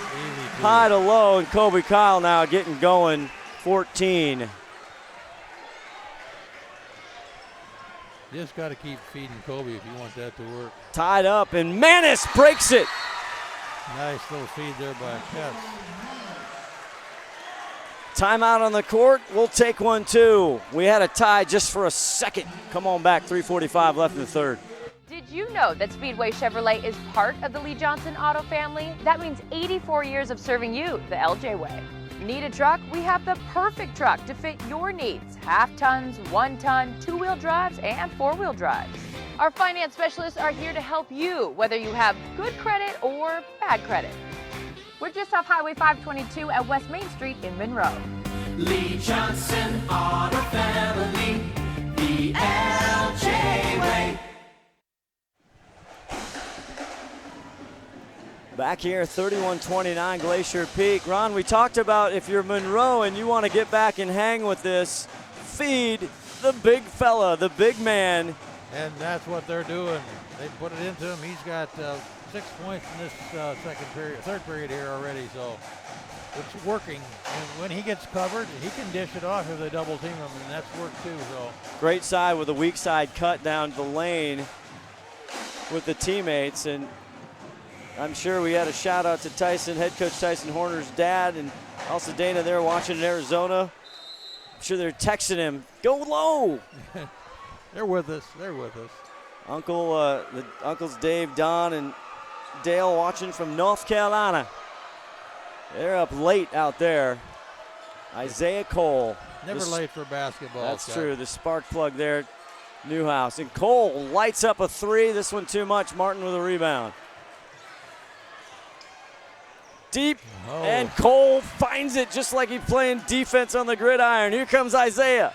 High to low, and Kobe Kyle now getting going. 14. Just got to keep feeding Kobe if you want that to work. Tied up, and Manis breaks it. Nice little feed there by Petz. Timeout on the court. We'll take one too. We had a tie just for a second. Come on back. 3:45 left in the third. Did you know that Speedway Chevrolet is part of the Lee Johnson Auto family? That means 84 years of serving you the LJ way. Need a truck? We have the perfect truck to fit your needs. Half tons, 1 ton, 2-wheel drives, and 4-wheel drives. Our finance specialists are here to help you, whether you have good credit or bad credit. We're just off Highway 522 at West Main Street in Monroe. Lee Johnson Auto Family, the LJ way. Back here, 31-29 Glacier Peak. Ron, we talked about if you're Monroe and you want to get back and hang with this, feed the big fella, the big man. And that's what they're doing. They put it into him. He's got 6 points in this third period here already, so it's working. And when he gets covered, he can dish it off if they double team him, and that's worked too. So Great side with a weak side cut down the lane with the teammates, and I'm sure we had a shout out to Tyson, head coach Tyson Horner's dad, and also Dana there watching in Arizona. I'm sure they're texting him, go low. they're with us. They're with us. The uncles Dave, Don, and Dale watching from North Carolina. They're up late out there. Isaiah Cole. Never late for basketball. That's Scott. true. The spark plug there, Newhouse. And Cole lights up a 3. This one too much. Martin with a rebound. Deep, and Cole finds it just like he's playing defense on the gridiron. Here comes Isaiah.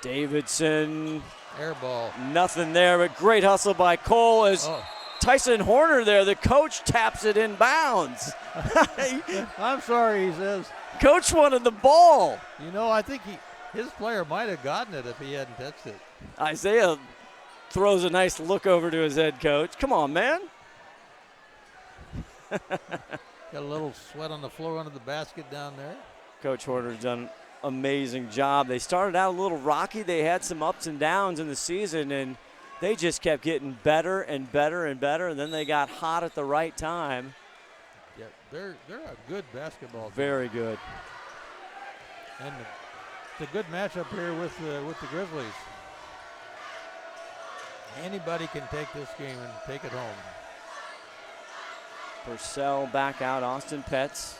Davidson. Air ball. Nothing there, but great hustle by Cole as Tyson Horner there, the coach, taps it in bounds. I'm sorry, he says. Coach wanted the ball. You know, I think his player might have gotten it if he hadn't touched it. Isaiah throws a nice look over to his head coach. Come on, man. Got a little sweat on the floor under the basket down there. Coach Horner's done an amazing job. They started out a little rocky. They had some ups and downs in the season, and they just kept getting better and better and better, and then they got hot at the right time. Yeah, they're a good basketball team. Very good. And it's a good matchup here with the Grizzlies. Anybody can take this game and take it home. Purcell back out, Austin Petz.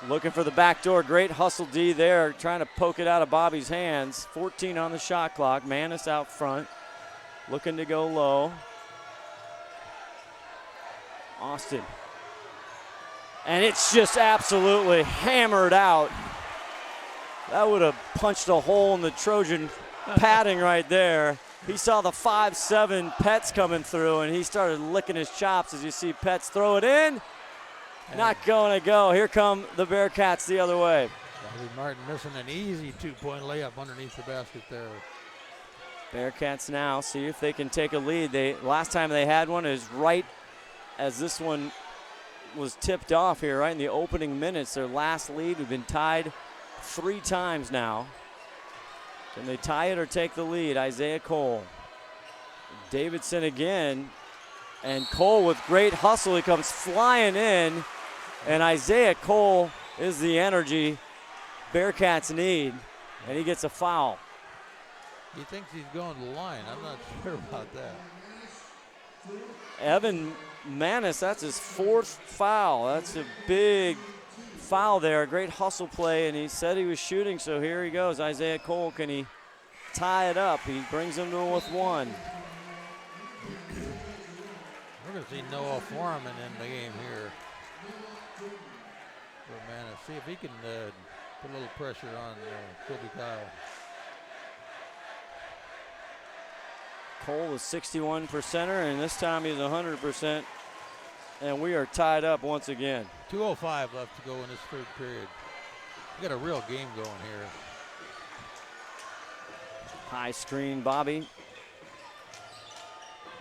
Looking for the back door, great hustle D there, trying to poke it out of Bobby's hands. 14 on the shot clock, Manis out front, looking to go low. Austin. And it's just absolutely hammered out. That would have punched a hole in the Trojan padding right there. He saw the 5'7" Petz coming through, and he started licking his chops as you see Petz throw it in. Not going to go. Here come the Bearcats the other way. Bobby Martin missing an easy two-point layup underneath the basket there. Bearcats now see if they can take a lead. Last time they had one is right as this one was tipped off here, right in the opening minutes. Their last lead. We've been tied 3 times now. Can they tie it or take the lead? Isaiah Cole. Davidson again. And Cole with great hustle. He comes flying in. And Isaiah Cole is the energy Bearcats need. And he gets a foul. He thinks he's going to the line. I'm not sure about that. Evan Manis, that's his 4th foul. That's a big foul there. Great hustle play, and he said he was shooting, so here he goes. Isaiah Cole, can he tie it up? He brings him to with 1. We're going to see Noah Foreman in the game here. For Manis. See if he can put a little pressure on Kobe Kyle. Cole is 61%er, and this time he's 100%. And we are tied up once again. 2:05 left to go in this 3rd period. We got a real game going here. High screen, Bobby.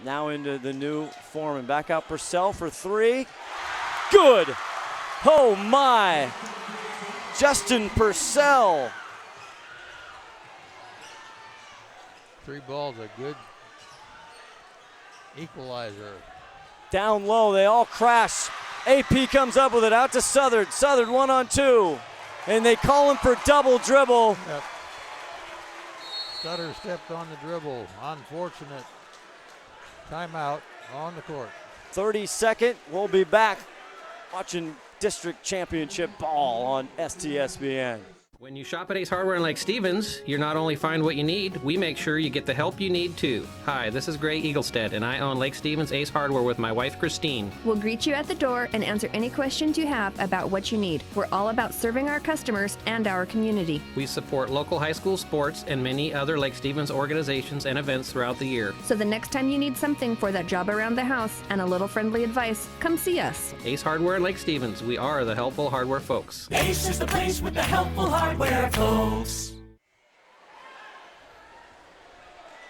Now into the new Foreman. Back out Purcell for 3. Good. Oh my. Justin Purcell. 3 balls, a good equalizer. Down low, they all crash. AP comes up with it out to Southard. Southard 1-on-2. And they call him for double dribble. Yep. Sutter stepped on the dribble. Unfortunate. Timeout on the court. 32nd. We'll be back watching district championship ball on STSPN. When you shop at Ace Hardware in Lake Stevens, you not only find what you need, we make sure you get the help you need too. Hi, this is Gray Eaglestead, and I own Lake Stevens Ace Hardware with my wife Christine. We'll greet you at the door and answer any questions you have about what you need. We're all about serving our customers and our community. We support local high school sports and many other Lake Stevens organizations and events throughout the year. So the next time you need something for that job around the house and a little friendly advice, come see us. Ace Hardware in Lake Stevens, we are the helpful hardware folks. Ace is the place with the helpful hardware folks.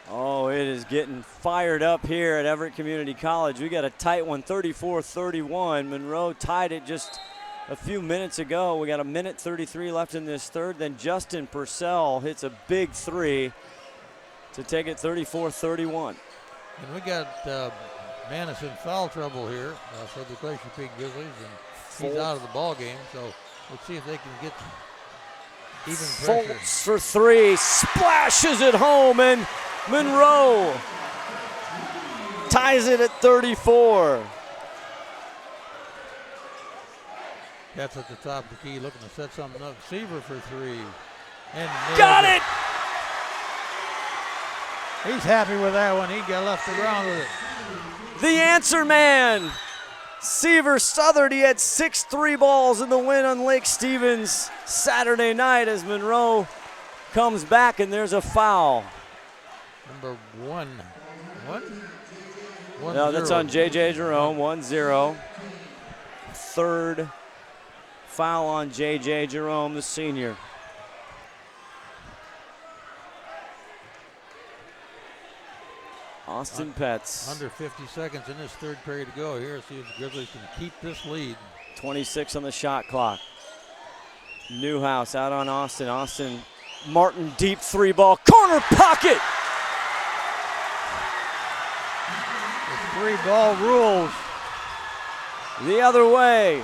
Oh, it is getting fired up here at Everett Community College. We got a tight one, 34-31. Monroe tied it just a few minutes ago. We got 1:33 left in this 3rd. Then Justin Purcell hits a big 3 to take it 34-31. And we got Manis in foul trouble here for the Glacier Peak Grizzlies, and he's out of the ball game. So let's see if they can get even pressure. Foltz for 3, splashes it home, and Monroe ties it at 34. That's at the top of the key, looking to set something up. Seaver for 3. And Got it! He's happy with that one. He got left the ground with it. The answer man, Seaver Southard. He had 6 3-balls in the win on Lake Stevens Saturday night as Monroe comes back, and there's a foul. Number 1. No, that's on J.J. Jerome, 1-0. 3rd foul on J.J. Jerome, the senior. Austin Petz. Under 50 seconds in this third period to go here. See if the Grizzlies can keep this lead. 26 on the shot clock. Newhouse out on Austin. Austin, Martin, deep three ball, corner pocket. The 3-ball rules. The other way.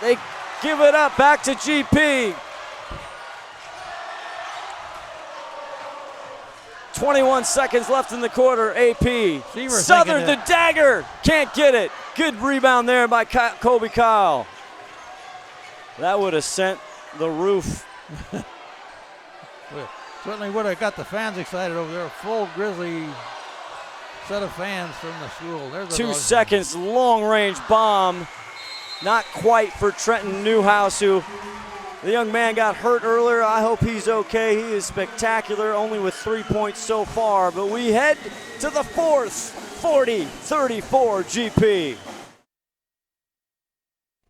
They give it up back to GP. 21 seconds left in the quarter. AP. Southern the dagger. Can't get it. Good rebound there by Kobe Kyle. That would have sent the roof. Certainly would have got the fans excited over there. Full Grizzly set of fans from the school. There's 2 seconds, long range bomb. Not quite for Trenton Newhouse, who the young man got hurt earlier. I hope he's okay. He is spectacular, only with 3 points so far. But we head to the fourth, 40-34 GP.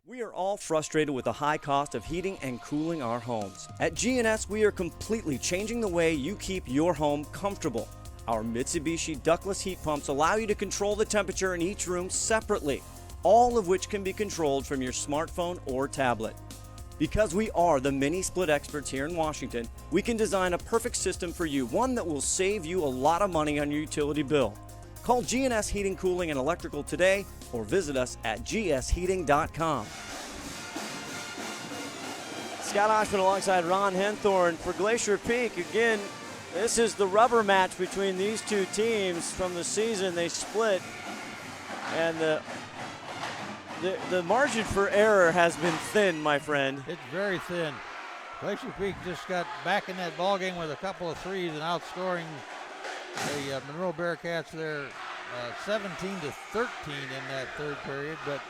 We are all frustrated with the high cost of heating and cooling our homes. At GNS, we are completely changing the way you keep your home comfortable. Our Mitsubishi ductless heat pumps allow you to control the temperature in each room separately, all of which can be controlled from your smartphone or tablet. Because we are the mini split experts here in Washington, we can design a perfect system for you, one that will save you a lot of money on your utility bill. Call GNS Heating, Cooling, and Electrical today or visit us at gsheating.com. Scott Ohsman alongside Ron Henthorn for Glacier Peak. Again, this is the rubber match between these two teams from the season. They split, and the margin for error has been thin, my friend. It's very thin. Glacier Peak just got back in that ball game with a couple of threes and outscoring the Monroe Bearcats there 17-13 in that third period, but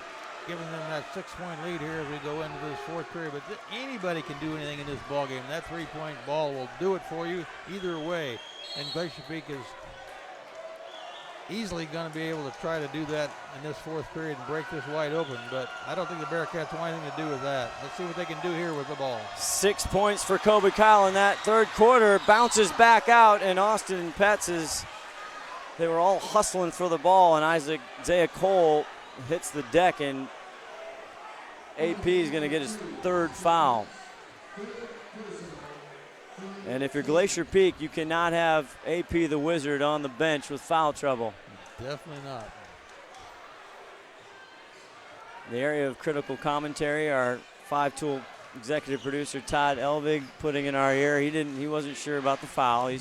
giving them that 6-point lead here as we go into this fourth period. But anybody can do anything in this ball game. That 3-point ball will do it for you either way. And Glacier Peak is easily going to be able to try to do that in this fourth period and break this wide open. But I don't think the Bearcats want anything to do with that. Let's see what they can do here with the ball. 6 points for Kobe Kyle in that third quarter. Bounces back out, and Austin Petz they were all hustling for the ball, and Isaiah Cole hits the deck, and AP is going to get his third foul. And if you're Glacier Peak, you cannot have AP the Wizard on the bench with foul trouble. Definitely not. In the area of critical commentary, our five-tool executive producer Todd Elvig putting in our ear. He wasn't sure about the foul.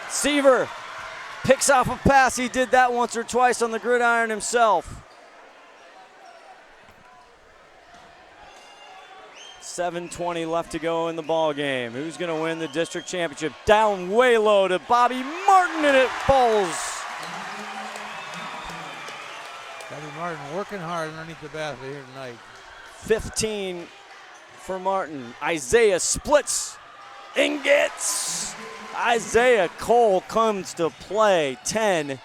Seaver picks off a pass. He did that once or twice on the gridiron himself. 7:20 left to go in the ball game. Who's going to win the district championship? Down way low to Bobby Martin, and it falls. Bobby Martin working hard underneath the basket here tonight. 15 for Martin. Isaiah splits and gets. Isaiah Cole comes to play. 10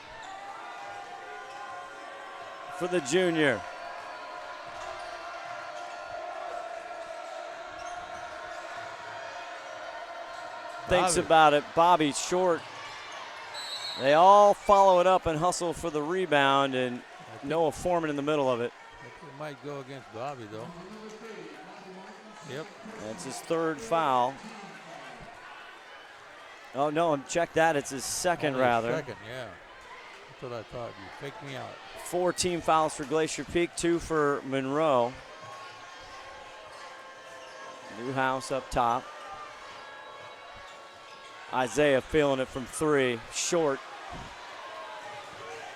for the junior. Thinks about it. Bobby short. They all follow it up and hustle for the rebound, and Noah Foreman in the middle of it. I think it might go against Bobby, though. Yep. That's his third foul. Oh, no, check that. It's his second, rather. Second, yeah. That's what I thought. You faked me out. 4 team fouls for Glacier Peak, 2 for Monroe. Newhouse up top. Isaiah feeling it from 3, short.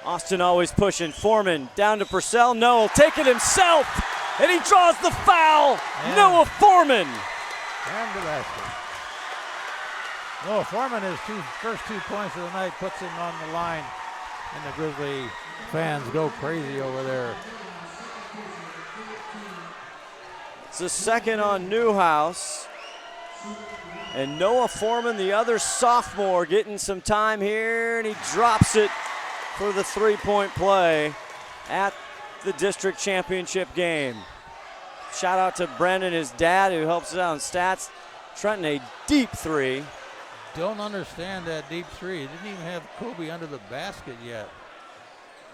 Austin always pushing. Foreman down to Purcell. No, he'll take it himself, and he draws the foul. And Noah Foreman. And the basket. Noah Foreman, his first 2 points of the night, puts him on the line, and the Grizzly fans go crazy over there. It's the second on Newhouse. And Noah Foreman, the other sophomore, getting some time here, and he drops it for the 3-point play at the district championship game. Shout out to Brendan, his dad, who helps us out in stats. Trenton, a deep three. Don't understand that deep three. He didn't even have Kobe under the basket yet.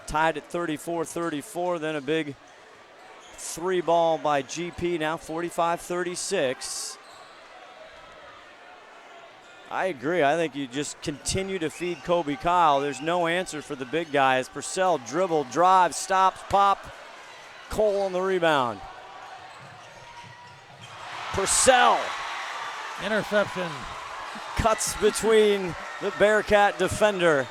Tied at 34-34, then a big three ball by GP, now 45-36. I agree. I think you just continue to feed Kobe Kyle. There's no answer for the big guys. Purcell dribble, drive, stops, pop. Cole on the rebound. Purcell. Interception. Cuts between the Bearcat defender.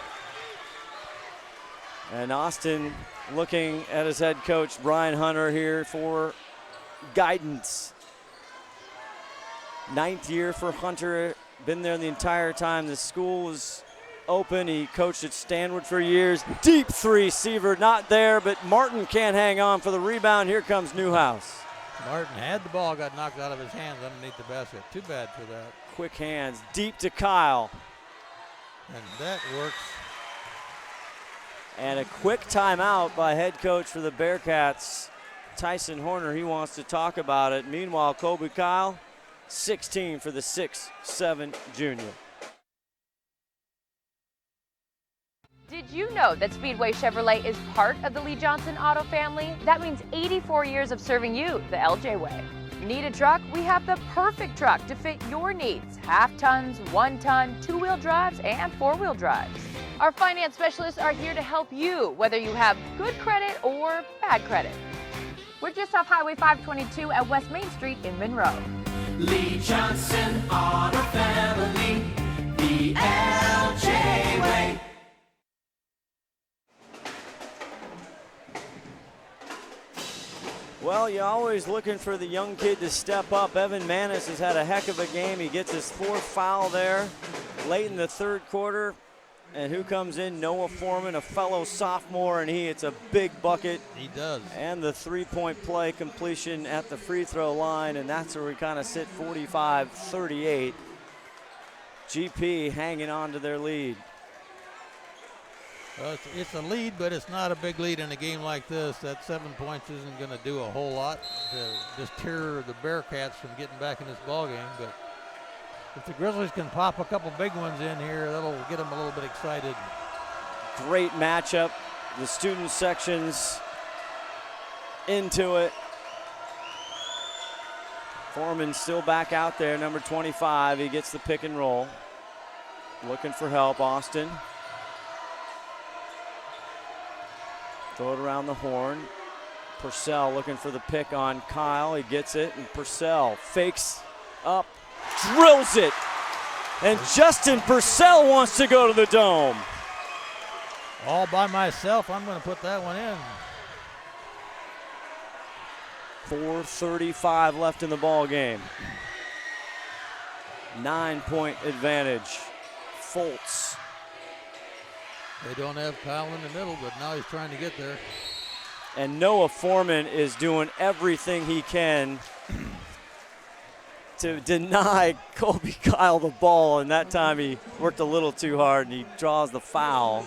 And Austin looking at his head coach, Brian Hunter, here for guidance. 9th year for Hunter. Been there the entire time the school was open. He coached at Stanwood for years. Deep three, Seaver not there, but Martin can't hang on for the rebound. Here comes Newhouse. Martin had the ball, got knocked out of his hands underneath the basket. Too bad for that. Quick hands, deep to Kyle. And that works. And a quick timeout by head coach for the Bearcats, Tyson Horner. He wants to talk about it. Meanwhile, Kobe Kyle, 16 for the 6'7" junior. Did you know that Speedway Chevrolet is part of the Lee Johnson Auto family? That means 84 years of serving you the LJ way. Need a truck? We have the perfect truck to fit your needs. Half tons, 1 ton, 2-wheel drives, and 4-wheel drives. Our finance specialists are here to help you, whether you have good credit or bad credit. We're just off Highway 522 at West Main Street in Monroe. Lee Johnson Auto Family, the LJ way. Well, you're always looking for the young kid to step up. Evan Manis has had a heck of a game. He gets his 4th foul there late in the 3rd quarter. And who comes in? Noah Foreman, a fellow sophomore, and he hits a big bucket. He does. And the 3-point play completion at the free throw line, and that's where we kind of sit 45-38. GP hanging on to their lead. Well, it's a lead, but it's not a big lead in a game like this. That 7 points isn't going to do a whole lot to just tear the Bearcats from getting back in this ball game. But if the Grizzlies can pop a couple big ones in here, that'll get them a little bit excited. Great matchup. The student sections into it. Foreman still back out there, number 25. He gets the pick and roll. Looking for help, Austin. Throw it around the horn. Purcell looking for the pick on Kyle. He gets it, and Purcell fakes up, drills it. And Justin Purcell wants to go to the dome. All by myself, I'm going to put that one in. 4:35 left in the ball game. 9-point advantage. Fultz. They don't have Kyle in the middle, but now he's trying to get there. And Noah Foreman is doing everything he can to deny Kobe Kyle the ball, and that time he worked a little too hard and he draws the foul,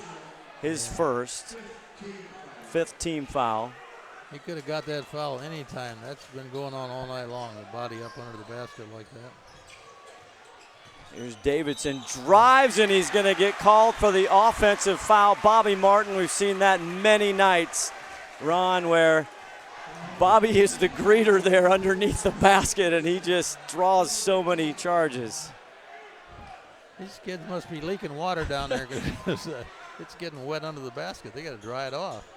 his first, 5th team foul. He could have got that foul anytime. That's been going on all night long, the body up under the basket like that. Here's Davidson, drives, and he's going to get called for the offensive foul. Bobby Martin, we've seen that many nights, Ron, where Bobby is the greeter there underneath the basket, and he just draws so many charges. These kids must be leaking water down there because it's getting wet under the basket. They got to dry it off.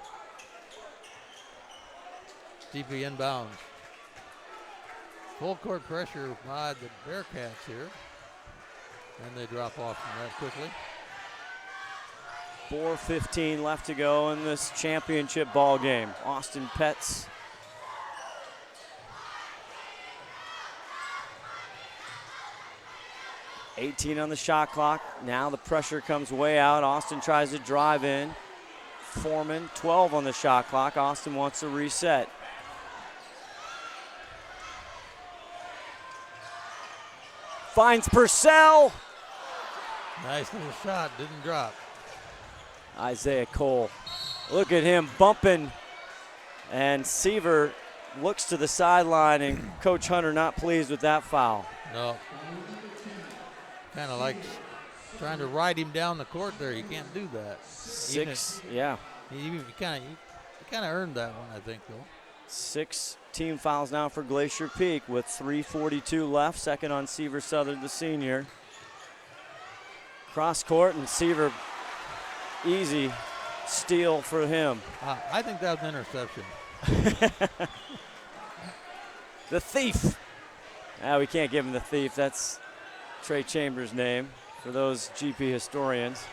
GP inbounds. Full court pressure by the Bearcats here. And they drop off from that quickly. 4:15 left to go in this championship ball game. Austin Petz. $18 on the shot clock. Now the pressure comes way out. Austin tries to drive in. Foreman, 12 on the shot clock. Austin wants to reset. Finds Purcell. Nice little shot, didn't drop. Isaiah Cole. Look at him bumping And Seaver looks to the sideline, and Coach Hunter not pleased with that foul. No. Kind of like trying to ride him down the court there. You can't do that. Yeah. You kind of earned that one, I think, though. 6 team fouls now for Glacier Peak with 3:42 left. Second on Seaver Southern, the senior. Cross court, and Seaver, easy steal for him. I think that was an interception. The thief. We can't give him the thief. That's Trey Chambers' name for those GP historians.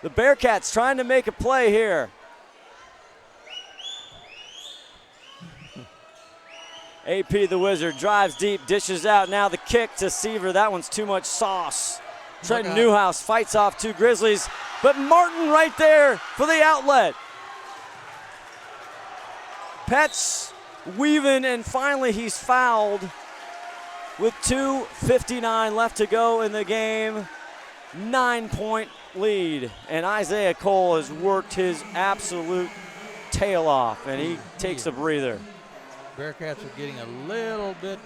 The Bearcats trying to make a play here. AP the Wizard drives deep, dishes out. Now the kick to Seaver. That one's too much sauce. Trenton Newhouse fights off 2 Grizzlies, but Martin right there for the outlet. Petz weaving, and finally he's fouled with 2:59 left to go in the game. 9-point lead, and Isaiah Cole has worked his absolute tail off, and he takes a breather. Bearcats are getting a little bit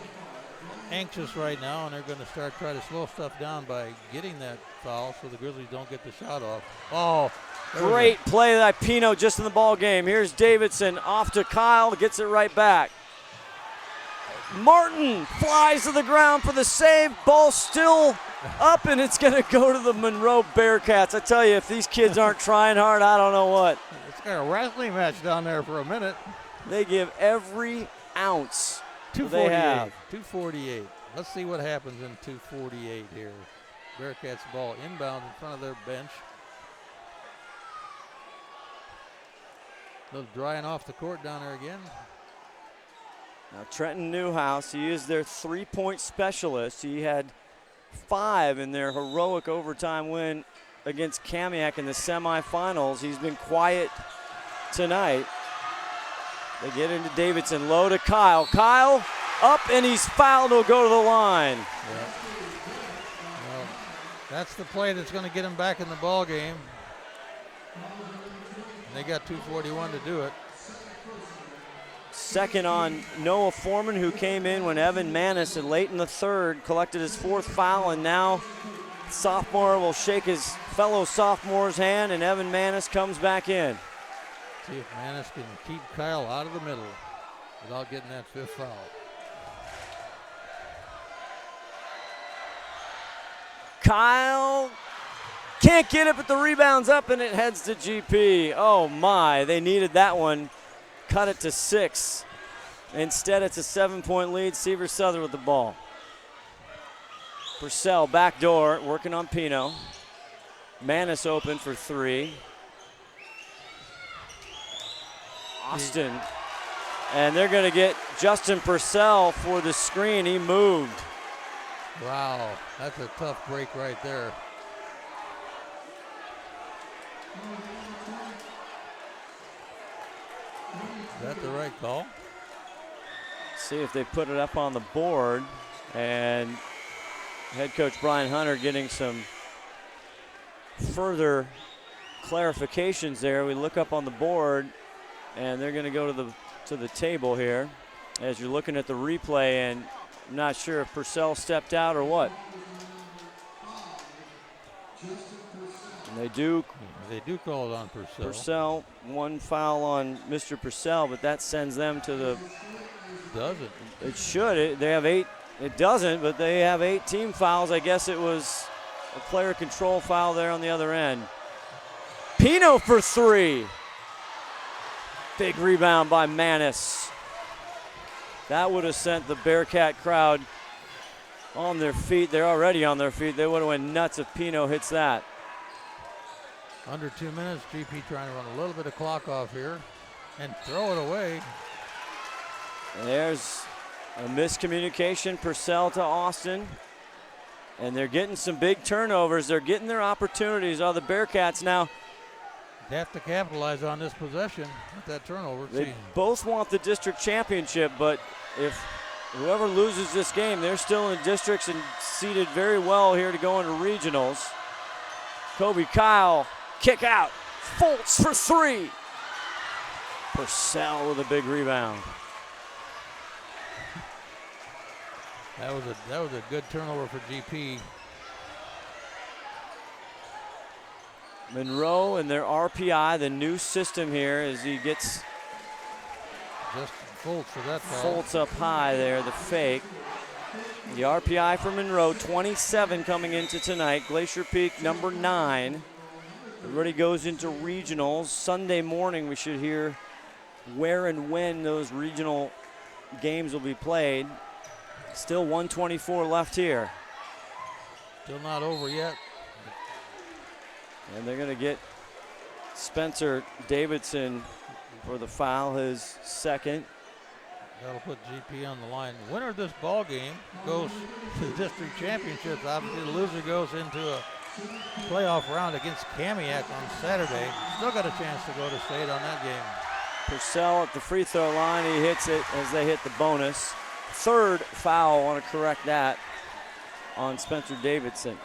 anxious right now, and they're going to try to slow stuff down by getting that foul so the Grizzlies don't get the shot off. Oh, great play by Pino just in the ball game. Here's Davidson off to Kyle, gets it right back. Martin flies to the ground for the save. Ball still up, and it's going to go to the Monroe Bearcats. I tell you, if these kids aren't trying hard, I don't know what. It's got a wrestling match down there for a minute. They give every ounce 248. they have. 248. Let's see what happens in 248 here. Bearcats ball inbound in front of their bench. Little drying off the court down there again. Now Trenton Newhouse, he is their 3-point specialist. He had 5 in their heroic overtime win against Kamiak in the semifinals. He's been quiet tonight. They get into Davidson, low to Kyle. Kyle up, and he's fouled. He'll go to the line. Yeah. Well, that's the play that's going to get him back in the ball game. And they got 2:41 to do it. Second on Noah Foreman, who came in when Evan Manis, and late in the third, collected his 4th foul, and now sophomore will shake his fellow sophomore's hand, and Evan Manis comes back in. See if Manis can keep Kyle out of the middle without getting that 5th foul. Kyle can't get it, but the rebound's up, and it heads to GP. Oh my, they needed that one. Cut it to 6. Instead, it's a 7-point lead. Seaver Southern with the ball. Purcell backdoor, working on Pino. Manis open for 3. Austin. And they're going to get Justin Purcell for the screen. He moved. Wow, that's a tough break right there. Is that the right call? See if they put it up on the board. And head coach Brian Hunter getting some further clarifications there. We look up on the board, and they're going to go to the table here as you're looking at the replay, and I'm not sure if Purcell stepped out or what. And they do call it on Purcell. Purcell, 1 foul on Mr. Purcell, but that sends them to the. Doesn't. It should. They have 8. It doesn't, but they have 8 team fouls. I guess it was a player control foul there on the other end. Pino for 3. Big rebound by Manis. That would have sent the Bearcat crowd on their feet. They're already on their feet. They would have went nuts if Pino hits that. Under 2 minutes, GP trying to run a little bit of clock off here and throw it away. And there's a miscommunication, Purcell to Austin. And they're getting some big turnovers. They're getting their opportunities. The Bearcats now. They have to capitalize on this possession with that turnover. They both want the district championship, but if whoever loses this game, they're still in districts and seeded very well here to go into regionals. Kobe Kyle, kick out. Foltz for 3. Purcell with a big rebound. That was a good turnover for GP. Monroe and their RPI, the new system here, as he gets Just Fultz for that foul. Fultz up high there, the fake. The RPI for Monroe, 27 coming into tonight. Glacier Peak, number 9. Everybody goes into regionals. Sunday morning, we should hear where and when those regional games will be played. Still 124 left here. Still not over yet. And they're going to get Spencer Davidson for the foul, his second. That'll put GP on the line. The winner of this ball game goes to the district championships. Obviously, the loser goes into a playoff round against Kamiak on Saturday. Still got a chance to go to state on that game. Purcell at the free throw line. He hits it as they hit the bonus. Third foul, I want to correct that, on Spencer Davidson.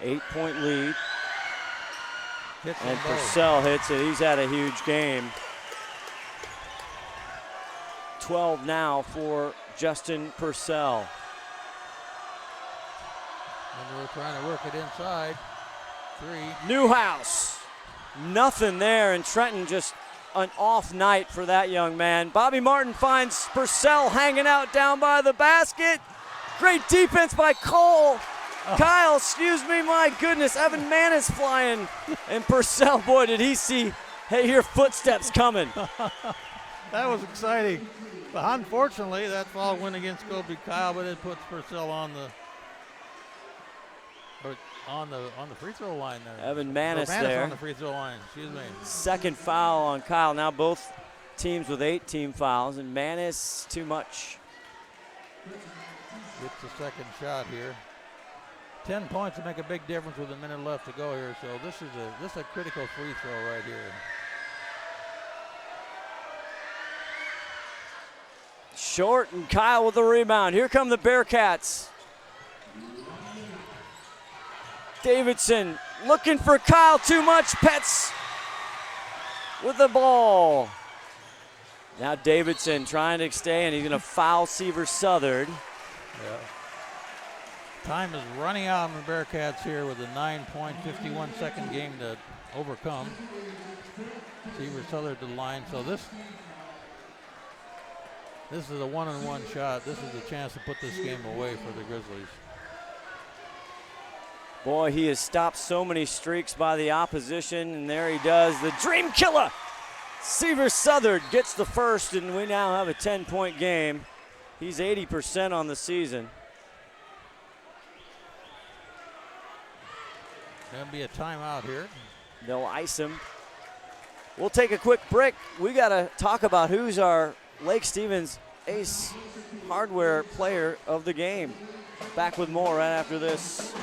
8-point lead. And Purcell hits it. He's had a huge game. 12 now for Justin Purcell. And we're trying to work it inside. 3. Newhouse. Nothing there, and Trenton just an off night for that young man. Bobby Martin finds Purcell hanging out down by the basket. Great defense by Cole. Kyle, excuse me, my goodness. Evan Manis flying. And Purcell, boy, did he hear footsteps coming. That was exciting. But unfortunately, that foul went against Kobe Kyle, but it puts Purcell on the free throw line there. Evan Manis there. On the free throw line, excuse me. Second foul on Kyle. Now both teams with 8 team fouls, and Manis too much. Gets the second shot here. 10 points to make a big difference with a minute left to go here. So this is a critical free throw right here. Short, and Kyle with the rebound. Here come the Bearcats. Davidson looking for Kyle, too much. Petz with the ball. Now Davidson trying to stay, and he's going to foul Seaver Southard. Yeah. Time is running out on the Bearcats here with a 9.51 second game to overcome. Seaver Southard to the line. So this is a one-on-one shot. This is a chance to put this game away for the Grizzlies. Boy, he has stopped so many streaks by the opposition, and there he does. The dream killer. Seaver Southard gets the first, and we now have a 10-point game. He's 80% on the season. Going to be a timeout here. They'll ice him. We'll take a quick break. We got to talk about who's our Lake Stevens Ace Hardware player of the game. Back with more right after this.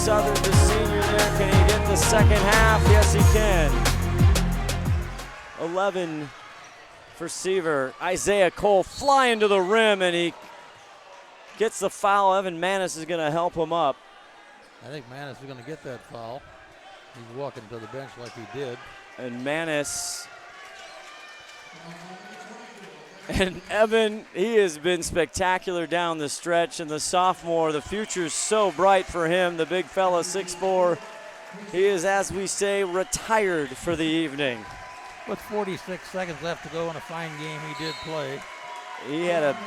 Southern, the senior there. Can he get the second half? Yes, he can. 11 for Seaver. Isaiah Cole flying to the rim, and he gets the foul. Evan Manis is going to help him up. I think Manis is going to get that foul. He's walking to the bench like he did. And Manis and Evan, he has been spectacular down the stretch, and the sophomore, the future's so bright for him, the big fella, 6'4". He is, as we say, retired for the evening. With 46 seconds left to go in a fine game he did play. He had a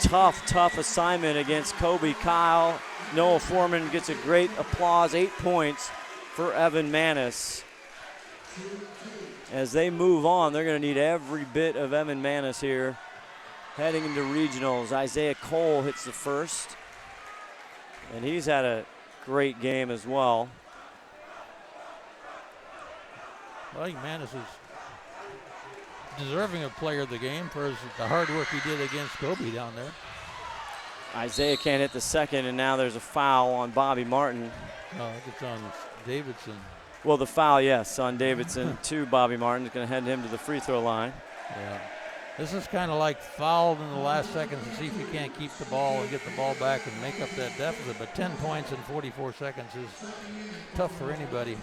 tough assignment against Kobe Kyle. Noah Foreman gets a great applause, 8 points for Evan Manis. As they move on, they're going to need every bit of Evan Manis here. Heading into regionals, Isaiah Cole hits the first. And he's had a great game as well. I think Manis is deserving of player of the game for the hard work he did against Kobe down there. Isaiah can't hit the second, and now there's a foul on Bobby Martin. No, I think it's on Davidson. Well, the foul, yes, on Davidson to Bobby Martin. Is going to head him to the free throw line. Yeah. This is kind of like fouled in the last seconds to see if you can't keep the ball and get the ball back and make up that deficit. But 10 points in 44 seconds is tough for anybody.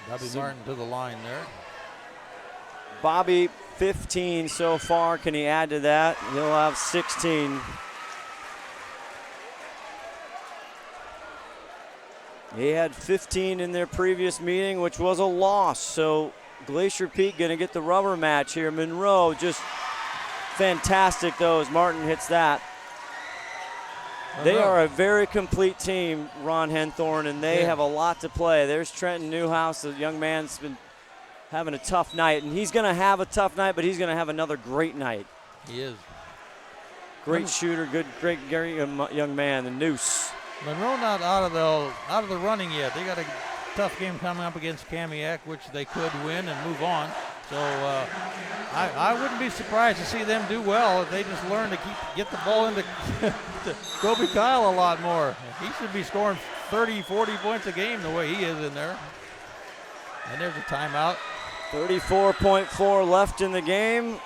Bobby Martin to the line there. Bobby, 15 so far. Can he add to that? He'll have 16. He had 15 in their previous meeting, which was a loss. So Glacier Peak going to get the rubber match here. Monroe just fantastic, though, as Martin hits that. They are a very complete team, Ron Henthorne, and they have a lot to play. There's Trenton Newhouse, the young man's been having a tough night, and he's going to have a tough night, but he's going to have another great night. He is. Great shooter, great young man, the Noose. Monroe not out of the running yet. They got a tough game coming up against Kamiak, which they could win and move on. So I wouldn't be surprised to see them do well if they just learn to get the ball into to Kobe Kyle a lot more. He should be scoring 30, 40 points a game the way he is in there. And there's a timeout. 34.4 left in the game.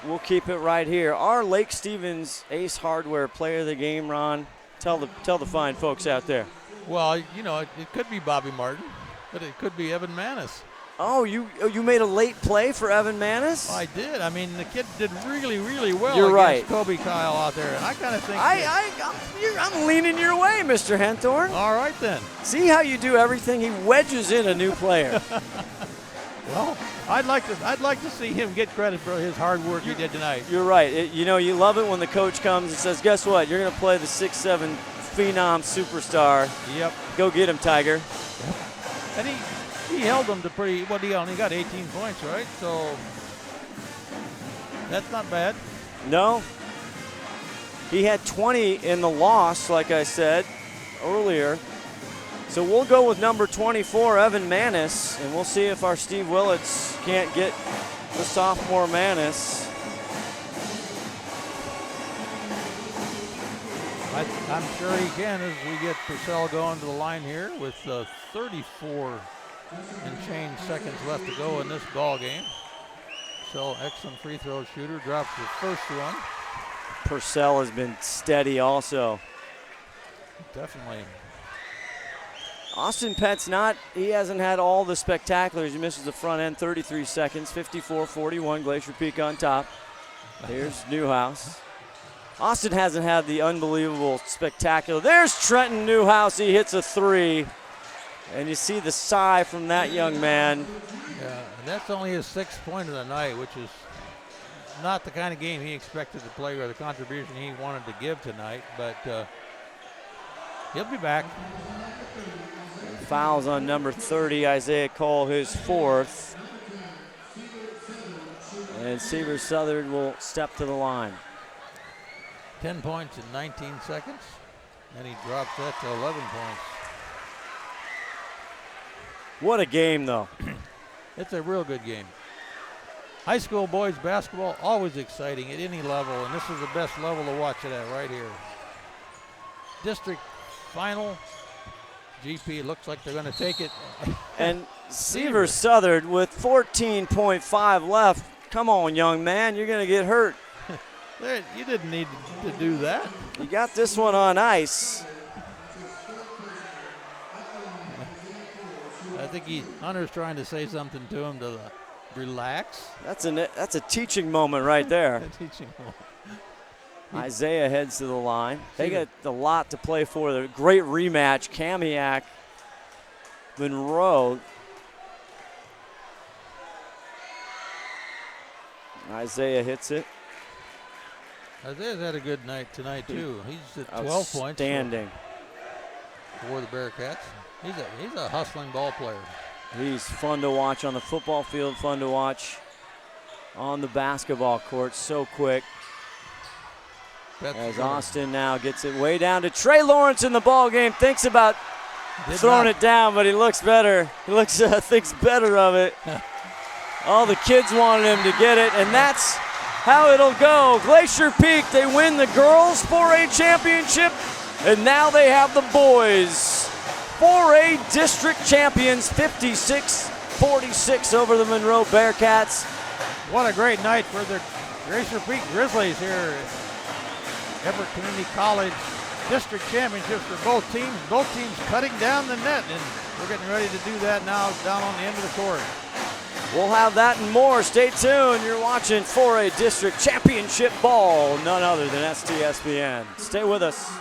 We'll keep it right here. Our Lake Stevens Ace Hardware player of the game, Ron. Tell the fine folks out there. Well, you know, it could be Bobby Martin, but it could be Evan Manis. Oh, you made a late play for Evan Manis? I did. I mean, the kid did really, really well You're against right. Kobe Kyle out there. And I kind of think I'm leaning your way, Mr. Henthorne. All right, then. See how you do everything? He wedges in a new player. Well, I'd like to see him get credit for his hard work he did tonight. You're right. You love it when the coach comes and says, guess what? You're going to play the 6'7" phenom superstar. Yep. Go get him, Tiger. Yep. And he held them to he only got 18 points, right? So that's not bad. No. He had 20 in the loss, like I said earlier. So we'll go with number 24, Evan Manis, and we'll see if our Steve Willits can't get the sophomore Manis. I'm sure he can as we get Purcell going to the line here with 34 and change seconds left to go in this ball game. So excellent free throw shooter, drops the first one. Purcell has been steady also. Definitely. Austin Pett's he hasn't had all the spectaculars. He misses the front end, 33 seconds, 54-41, Glacier Peak on top. Here's Newhouse. Austin hasn't had the unbelievable spectacular. There's Trenton Newhouse. He hits a three. And you see the sigh from that young man. Yeah, and that's only his 6th point of the night, which is not the kind of game he expected to play or the contribution he wanted to give tonight. But he'll be back. Fouls on number 30, Isaiah Cole, his 4th. And Seaver Southern will step to the line. 10 points in 19 seconds. And he drops that to 11 points. What a game, though. It's a real good game. High school boys basketball, always exciting at any level, and this is the best level to watch it at right here. District final. GP looks like they're going to take it. And Seaver Southern with 14.5 left. Come on, young man, you're going to get hurt. You didn't need to do that. You got this one on ice. I think Hunter's trying to say something to him to relax. That's a teaching moment right there. Teaching moment. Isaiah heads to the line. They got a lot to play for. The great rematch, Kamiak, Monroe. Isaiah hits it. Isaiah's had a good night tonight too. He's at 12 points. Standing. For the Bearcats. He's a hustling ball player. He's fun to watch on the football field, fun to watch on the basketball court. So quick. As Austin now gets it way down to Trey Lawrence in the ball game. Thinks about throwing it down, but he looks better. He thinks better of it. All the kids wanted him to get it, and that's how it'll go. Glacier Peak, they win the girls 4A championship, and now they have the boys 4A district champions, 56-46 over the Monroe Bearcats. What a great night for the Glacier Peak Grizzlies here. Everett Community College district championships for both teams. Both teams cutting down the net, and we're getting ready to do that now down on the end of the court. We'll have that and more. Stay tuned. You're watching 4A district championship ball, none other than STSPN. Stay with us.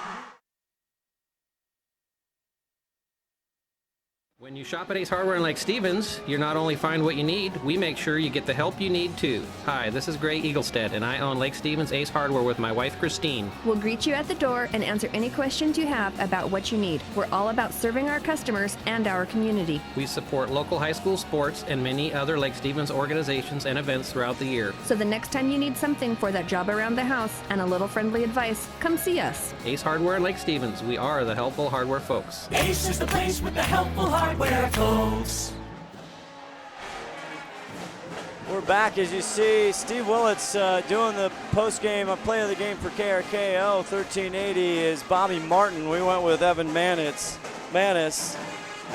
When you shop at Ace Hardware in Lake Stevens, you not only find what you need, we make sure you get the help you need too. Hi, this is Gray Eaglestead, and I own Lake Stevens Ace Hardware with my wife Christine. We'll greet you at the door and answer any questions you have about what you need. We're all about serving our customers and our community. We support local high school sports and many other Lake Stevens organizations and events throughout the year. So the next time you need something for that job around the house and a little friendly advice, come see us. Ace Hardware in Lake Stevens. We are the helpful hardware folks. Ace is the place with the helpful hardware folks. We're back. As you see, Steve Willits doing the post-game play of the game for KRKO. 1380 is Bobby Martin. We went with Evan Manis.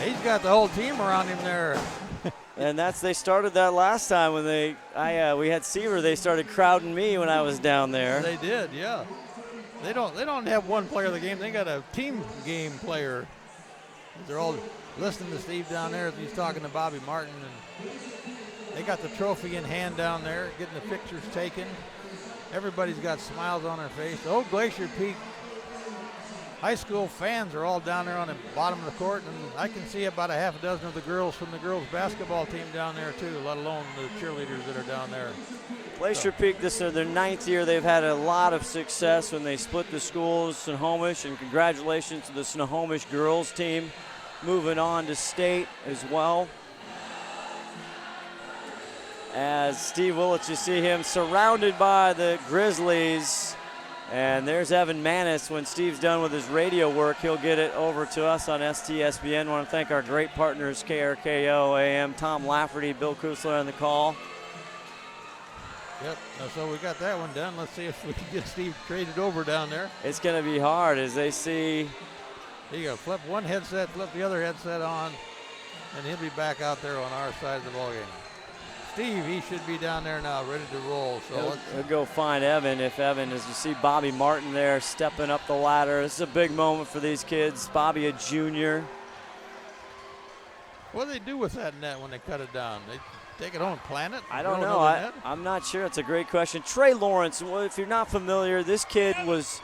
He's got the whole team around him there. And they started that last time when we had Seaver. They started crowding me when I was down there. They did, yeah. They don't have one player of the game. They got a team game player. They're all listening to Steve down there as he's talking to Bobby Martin, and they got the trophy in hand down there, getting the pictures taken. Everybody's got smiles on their face. The old Glacier Peak high school fans are all down there on the bottom of the court, and I can see about a half a dozen of the girls from the girls basketball team down there too, let alone the cheerleaders that are down there. Glacier Peak, this is their 9th year. They've had a lot of success when they split the schools, Snohomish, and congratulations to the Snohomish girls team moving on to state as well. As Steve Willits, you see him surrounded by the Grizzlies. And there's Evan Manis. When Steve's done with his radio work, he'll get it over to us on STSPN. I want to thank our great partners, KRKO AM, Tom Lafferty, Bill Kusler on the call. Yep, so we got that one done. Let's see if we can get Steve traded over down there. It's going to be hard as they see. There you go, flip one headset, flip the other headset on, and he'll be back out there on our side of the ballgame. Steve, he should be down there now, ready to roll. So he'll go find Evan. If Evan, as you see Bobby Martin there stepping up the ladder. This is a big moment for these kids. Bobby, a junior. What do they do with that net when they cut it down? They take it home and plant it? I don't know. I'm not sure. It's a great question. Trey Lawrence, well, if you're not familiar, this kid was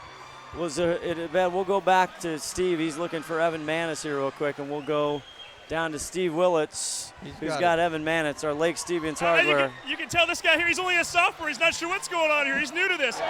we'll go back to Steve. He's looking for Evan Manis here real quick, and we'll go down to Steve Willits, who's got Evan Manis, our Lake Stevens Hardware. You can tell this guy here, he's only a sophomore. He's not sure what's going on here. He's new to this.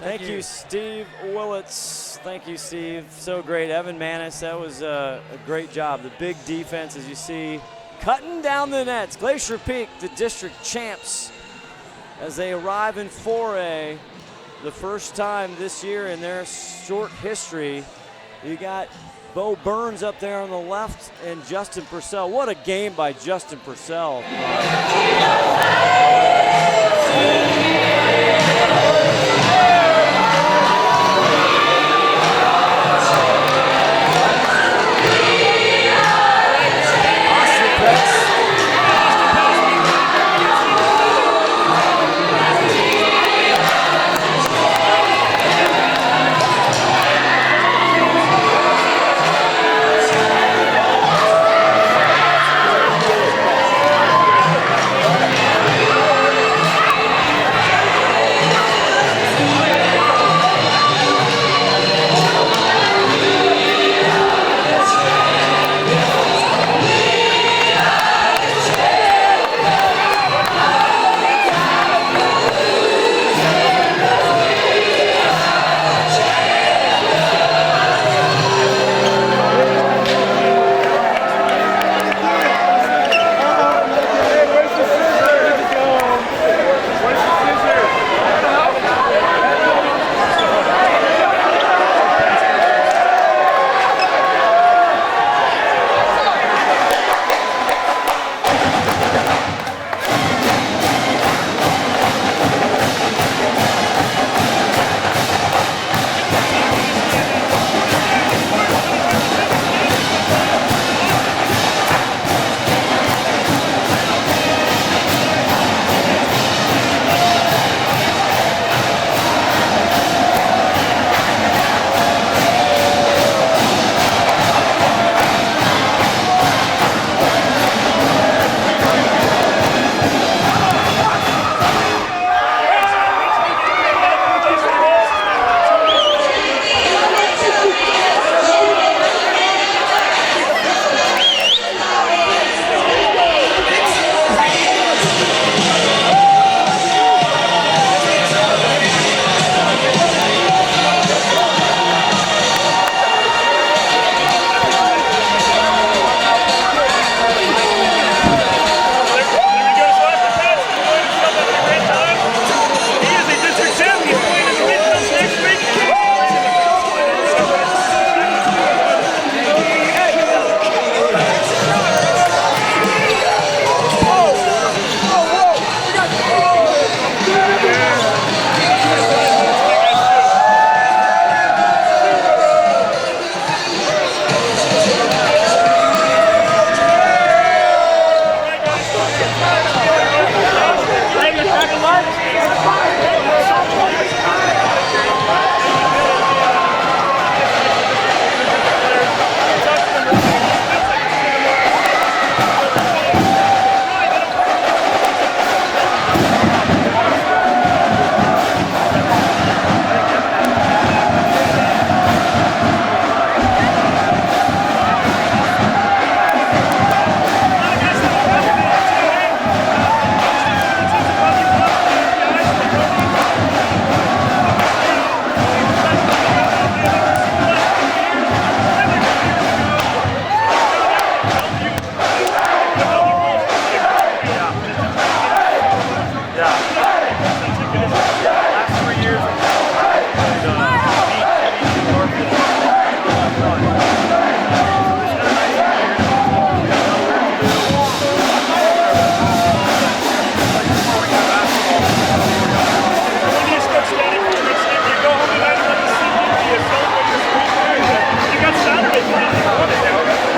Thank you, Steve Willits. Thank you, Steve. So great. Evan Manis, that was a great job. The big defense, as you see, cutting down the nets. Glacier Peak, the district champs, as they arrive in 4A. The first time this year in their short history. You got Bo Burns up there on the left and Justin Purcell. What a game by Justin Purcell.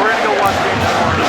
We're gonna go watch games tomorrow.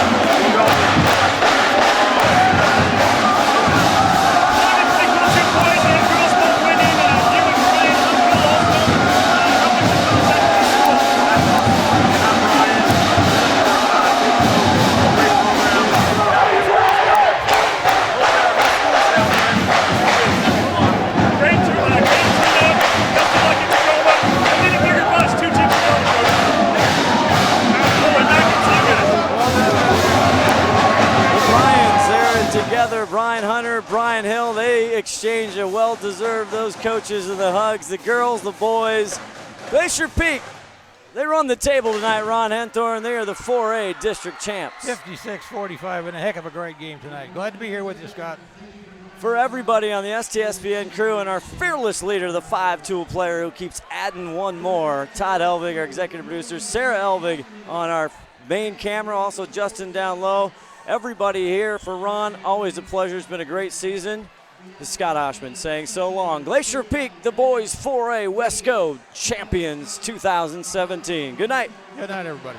together. Brian Hunter, Brian Hill, they exchange a well-deserved, those coaches and the hugs. The girls, the boys. Glacier Peak, they run the table tonight, Ron Henthorn. They are the 4A district champs. 56-45, and a heck of a great game tonight. Glad to be here with you, Scott. For everybody on the STSPN crew and our fearless leader, the 5-tool player who keeps adding one more, Todd Elvig, our executive producer, Sarah Elvig on our main camera, also Justin down low. Everybody here for Ron, always a pleasure. It's been a great season. This is Scott Ohsman saying so long. Glacier Peak, the boys 4A Wesco champions 2017. Good night. Good night, everybody.